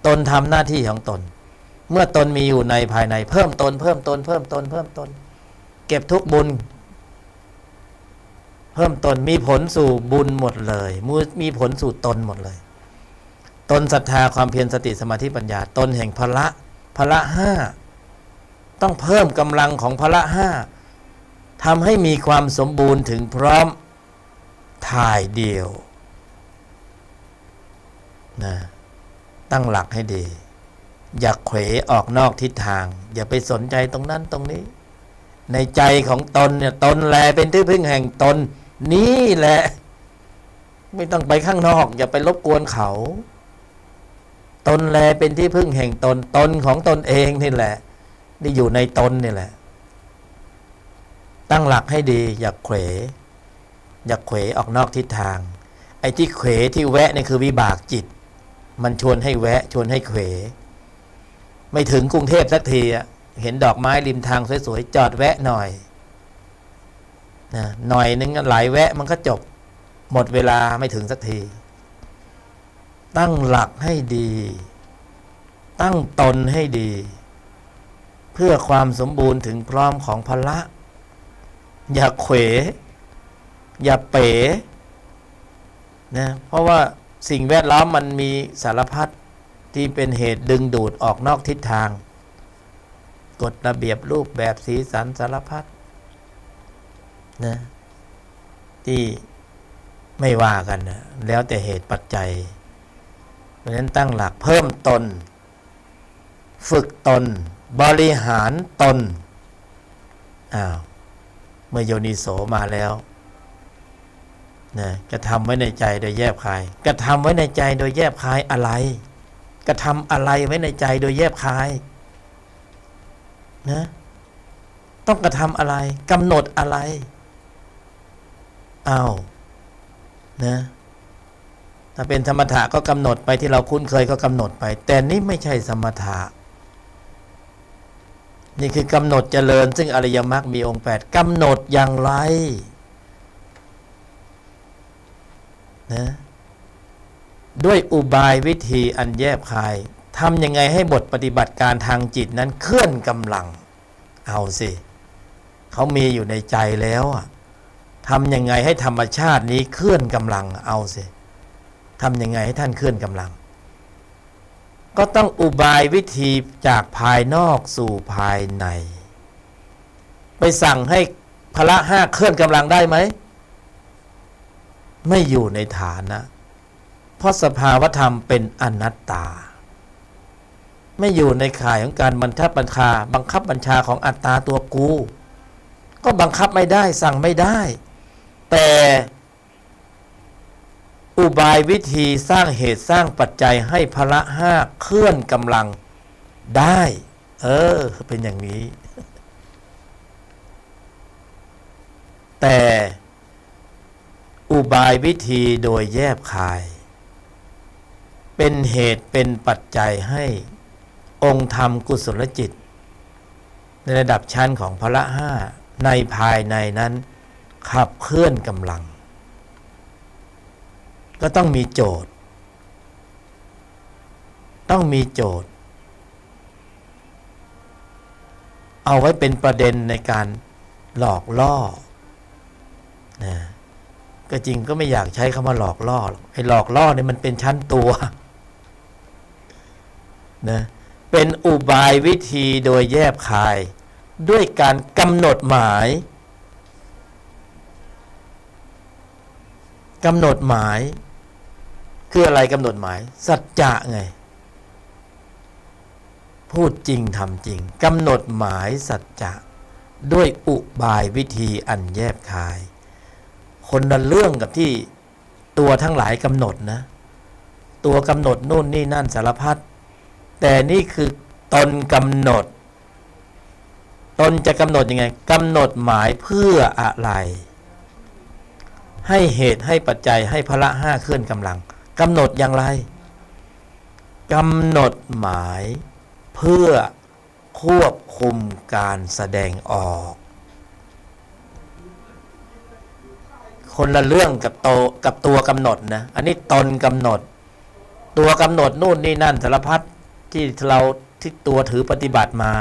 ตนทำหน้าที่ของตนเมื่อตนมีอยู่ในภายในเพิ่มตนเก็บทุกบุญเพิ่มตนมีผลสู่บุญหมดเลยมีผลสู่ตนหมดเลยตนศรัทธาความเพียรสติสมาธิปัญญาตนแห่งพละห้าต้องเพิ่มกำลังของพละห้าทำให้มีความสมบูรณ์ถึงพร้อมถ่ายเดียวนะตั้งหลักให้ดีอย่าเขวออกนอกทิศทางอย่าไปสนใจตรงนั้นตรงนี้ในใจของตนเนี่ยตนแลเป็นที่พึ่งแห่งตนนี่แหละไม่ต้องไปข้างนอกอย่าไปรบกวนเขาตนแลเป็นที่พึ่งแห่งตนของตนเองนี่แหละนี่อยู่ในตนนี่แหละตั้งหลักให้ดีอย่าเขวออกนอกทิศทางไอ้ที่เขวที่แวะนี่คือวิบากจิตมันชวนให้แวะชวนให้เขวไม่ถึงกรุงเทพสักทีเห็นดอกไม้ริมทางสวยๆจอดแวะหน่อยนะหน่อยนึงหลายแวะมันก็จบหมดเวลาไม่ถึงสักทีตั้งหลักให้ดีตั้งตนให้ดีเพื่อความสมบูรณ์ถึงพร้อมของพละอย่าเขวอย่าเป๋นะเพราะว่าสิ่งแวดล้อมมันมีสารพัดที่เป็นเหตุดึงดูดออกนอกทิศทางกฎระเบียบรูปแบบสีสันสารพัดนะที่ไม่ว่ากันนะแล้วแต่เหตุปัจจัยเพราะฉะนั้นตั้งหลักเพิ่มตนฝึกตนบริหารตนเมื่อโยนิโสมาแล้วนะกระทำไว้ในใจโดยแยบคายกระทำไว้ในใจโดยแยบคายอะไรกระทำอะไรไว้ในใจโดยแยบคายนะต้องกระทำอะไรกำหนดอะไรนะถ้าเป็นสมถะก็กำหนดไปที่เราคุ้นเคยก็กำหนดไปแต่นี่ไม่ใช่สมถะนี่คือกำหนดเจริญซึ่งอริยมรรคมีองค์8กำหนดอย่างไรนะด้วยอุบายวิธีอันแยบคายทำยังไงให้บทปฏิบัติการทางจิตนั้นเคลื่อนกำลังเอาสิเขามีอยู่ในใจแล้วทำยังไงให้ธรรมชาตินี้เคลื่อนกำลังเอาสิทำยังไงให้ท่านเคลื่อนกำลังก็ต้องอุบายวิธีจากภายนอกสู่ภายในไปสั่งให้พละห้าเคลื่อนกำลังได้ไหมไม่อยู่ในฐานะเพราะสภาวธรรมเป็นอนัตตาไม่อยู่ในข่ายของการบังคับบัญชาของอัตตาตัวกูก็บังคับไม่ได้สั่งไม่ได้แต่อุบายวิธีสร้างเหตุสร้างปัจจัยให้พละห้าเคลื่อนกำลังได้เป็นอย่างนี้แต่อุบายวิธีโดยแยบคายเป็นเหตุเป็นปัจจัยให้องค์ธรรมกุศลจิตในระดับชั้นของพละห้าในภายในนั้น ขับเคลื่อนกำลังก็ต้องมีโจทย์เอาไว้เป็นประเด็นในการหลอกล่อนะก็จริงก็ไม่อยากใช้คำว่าหลอกล่อหรอกไอ้หลอกล่อเนี่ยมันเป็นชั้นตัวนะเป็นอุบายวิธีโดยแยบคายด้วยการกำหนดหมายคืออะไรกำหนดหมายสัจจะไงพูดจริงทำจริงกำหนดหมายสัจจะด้วยอุบายวิธีอันแยบคายคนละเรื่องกับที่ตัวทั้งหลายกำหนดนะตัวกำหนดนู่นนี่นั่นสารพัดแต่นี่คือตนกำหนดตนจะกำหนดยังไงกำหนดหมายเพื่ออะไรให้เหตุให้ปัจจัยให้พละห้าเคลื่อนกำลังกำหนดอย่างไรกำหนดหมายเพื่อควบคุมการแสดงออกคนละเรื่องกับตัวกำหนดนะอันนี้ตนกำหนดตัวกำหนดนู่นนี่นั่นสารพัดที่เราที่ตัวถือปฏิบัติมา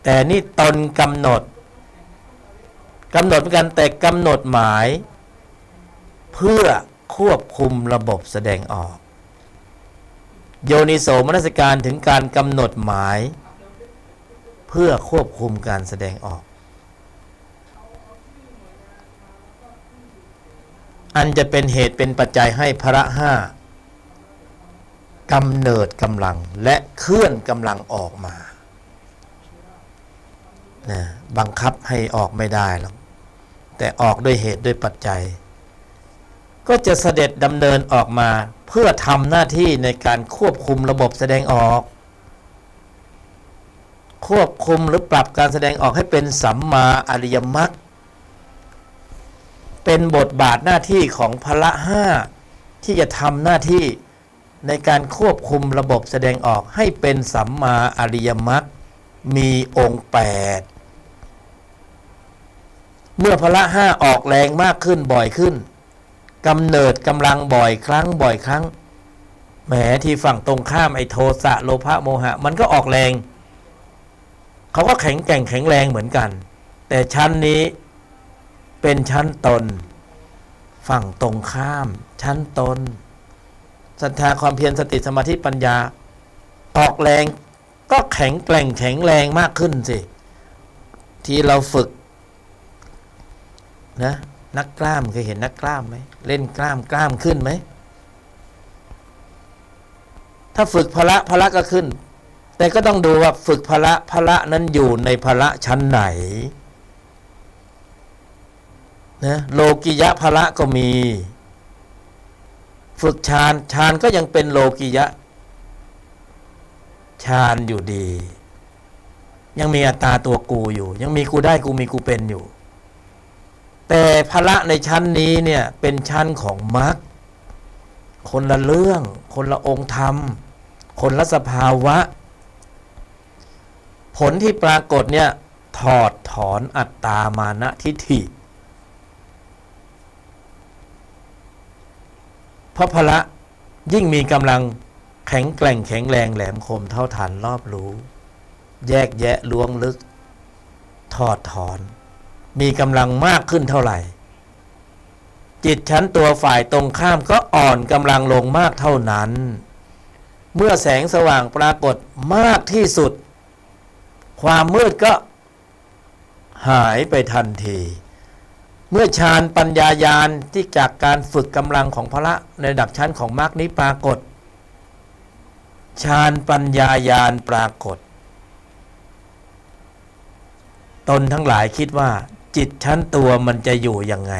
แต่นี่ตนกำหนดเหมือนกันแต่กำหนดหมายเพื่อควบคุมระบบแสดงออกโยนิโสมนสิการถึงการกำหนดหมายเพื่อควบคุมการแสดงออกอันจะเป็นเหตุเป็นปัจจัยให้พละห้ากำเนิดกำลังและเคลื่อนกำลังออกมานะบังคับให้ออกไม่ได้หรอกแต่ออกด้วยเหตุด้วยปัจจัยก็จะเสด็จดำเนินออกมาเพื่อทำหน้าที่ในการควบคุมระบบแสดงออกควบคุมหรือปรับการแสดงออกให้เป็นสัมมาอริยมรรคเป็นบทบาทหน้าที่ของพละห้าที่จะทำหน้าที่ในการควบคุมระบบแสดงออกให้เป็นสัมมาอริยมรรคมีองค์8เมื่อพละห้าออกแรงมากขึ้นบ่อยขึ้นกำเนิดกำลังบ่อยครั้งแหมที่ฝั่งตรงข้ามไอ้โทสะโลภะโมหะมันก็ออกแรงเขาก็แข็งแกร่งแข็งแรงเหมือนกันแต่ชั้นนี้เป็นชั้นตนฝั่งตรงข้ามชั้นตนศรัทธาความเพียรสติสมาธิปัญญาออกแรงก็แข็งแกร่งแข็งแรงมากขึ้นสิที่เราฝึกนะนักกล้ามเคยเห็นนักกล้ามไหมเล่นกล้ามขึ้นไหมถ้าฝึกพละก็ขึ้นแต่ก็ต้องดูว่าฝึกพละนั้นอยู่ในพละชั้นไหนนะโลกิยะพละก็มีฝึกฌานก็ยังเป็นโลกิยะฌานอยู่ดียังมีอัตตาตัวกูอยู่ยังมีกูได้กูมีกูเป็นอยู่แต่พละในชั้นนี้เนี่ยเป็นชั้นของมรรคคนละเรื่องคนละองค์ธรรมคนละสภาวะผลที่ปรากฏเนี่ยถอดถอนอัตตามานะทิฏฐิเพราะพละยิ่งมีกำลังแข็งแกร่งแข็งแรงแหลมคมเท่าฐานรอบรู้แยกแยะล้วงลึกถอดถอนมีกำลังมากขึ้นเท่าไหร่จิตชั้นตัวฝ่ายตรงข้ามก็อ่อนกำลังลงมากเท่านั้นเมื่อแสงสว่างปรากฏมากที่สุดความมืดก็หายไปทันทีเมื่อฌานปัญญาญาณที่จากการฝึกกำลังของพละในระดับชั้นของมรรคนี้ปรากฏฌานปัญญาญาณปรากฏตนทั้งหลายคิดว่าจิตชั้นตัวมันจะอยู่ยังไง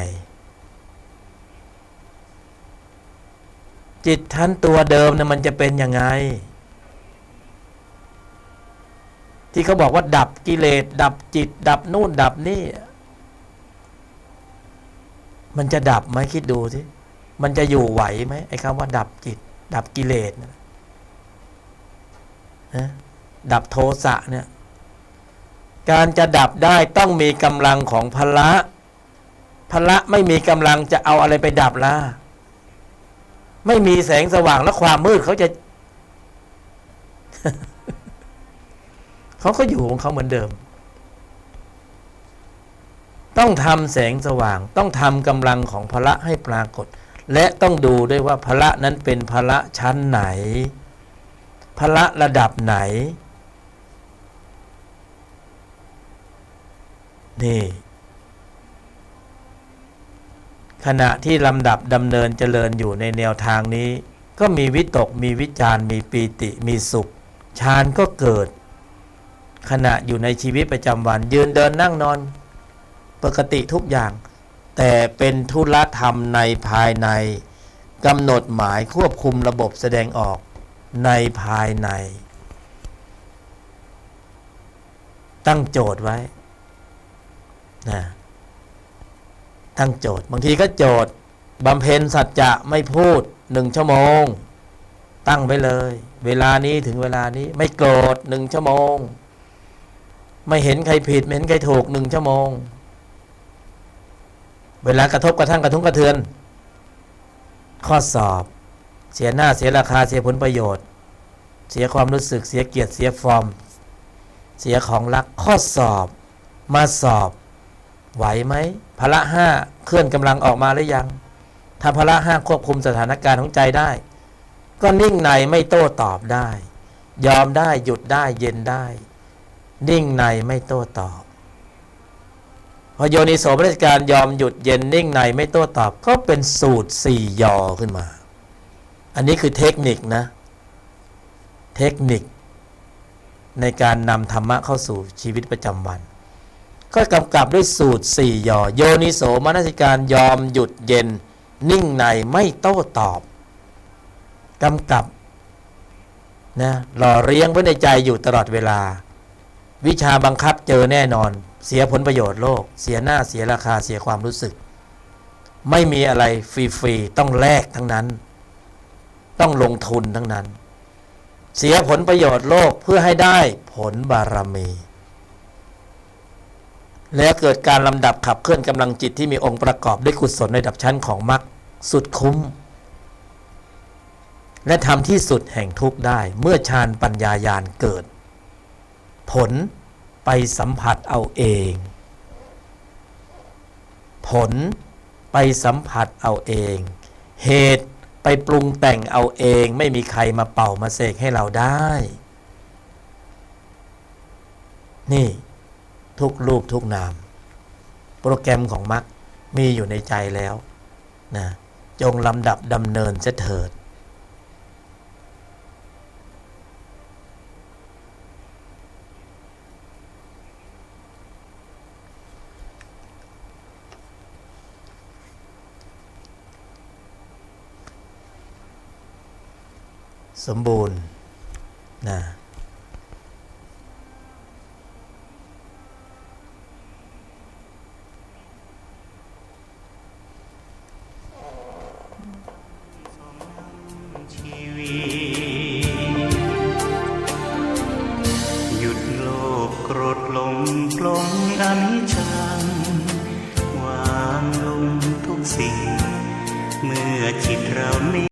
จิตชั้นตัวเดิมเนี่ยมันจะเป็นยังไงที่เขาบอกว่าดับกิเลสดับจิตดับนู่นดับนี่มันจะดับไหมคิดดูสิมันจะอยู่ไหวไหมไอ้คำว่าดับจิตดับกิเลสนะดับโทสะเนี่ยการจะดับได้ต้องมีกำลังของพละ ละไม่มีกำลังจะเอาอะไรไปดับล่ะไม่มีแสงสว่างและความมืดเขาจะ เขาก็อยู่ของเขาเหมือนเดิมต้องทำแสงสว่างต้องทำกำลังของพละให้ปรากฏและต้องดูด้วยว่าพละนั้นเป็นพละชั้นไหนพละระดับไหนนี่ขณะที่ลำดับดำเนินเจริญอยู่ในแนวทางนี้ก็มีวิตกมีวิจารมีปีติมีสุขฌานก็เกิดขณะอยู่ในชีวิตประจำวันยืนเดินนั่งนอนปกติทุกอย่างแต่เป็นธุระธรรมในภายในกำหนดหมายควบคุมระบบแสดงออกในภายในตั้งโจทย์ไว้นะตั้งโจทย์บางทีก็โจทย์บำเพ็ญสัจจะไม่พูด1 ชั่วโมงตั้งไว้เลยเวลานี้ถึงเวลานี้ไม่โกรธ1 ชั่วโมงไม่เห็นใครผิดไม่เห็นใครถูก1 ชั่วโมงเวลากระทบกระทั่งกระทุ้งกระเทือนข้อสอบเสียหน้าเสียราคาเสียผลประโยชน์เสียความรู้สึกเสียเกียรติเสียฟอร์มเสียของรักข้อสอบมาสอบไหวไหมพละ5เคลื่อนกำลังออกมาหรือยังถ้าพละ5ควบคุมสถานการณ์ของใจได้ก็นิ่งในไม่โต้ตอบได้ยอมได้หยุดได้เย็นได้นิ่งในไม่โต้ตอบพอโยนิโสมนสิการยอมหยุดเย็นนิ่งในไม่โต้ตอบก็เป็นสูตร4 ยอขึ้นมาอันนี้คือเทคนิคนะเทคนิคในการนำธรรมะเข้าสู่ชีวิตประจำวันก็กำกับด้วยสูตร4 ยอโยนิโสมนสิการยอมหยุดเย็นนิ่งในไม่โต้ตอบกำกับนะหล่อเลี้ยงไว้ในใจอยู่ตลอดเวลาวิชาบังคับเจอแน่นอนเสียผลประโยชน์โลกเสียหน้าเสียราคาเสียความรู้สึกไม่มีอะไรฟรีๆต้องแลกทั้งนั้นต้องลงทุนทั้งนั้นเสียผลประโยชน์โลกเพื่อให้ได้ผลบารมีแล้วเกิดการลำดับขับเคลื่อนกำลังจิตที่มีองค์ประกอบด้วยกุศลในระดับชั้นของมรรคสุดคุ้มและทำที่สุดแห่งทุกข์ได้เมื่อฌานปัญญาญาณเกิดผลไปสัมผัสเอาเองผลไปสัมผัสเอาเองเหตุไปปรุงแต่งเอาเองไม่มีใครมาเป่ามาเสกให้เราได้นี่ทุกรูปทุกนามโปรแกรมของมรรคมีอยู่ในใจแล้วนะจงลำดับดำเนินเสถิดสมบูรณ์นะชีวิตหยุดโลภโกรธหลงปลง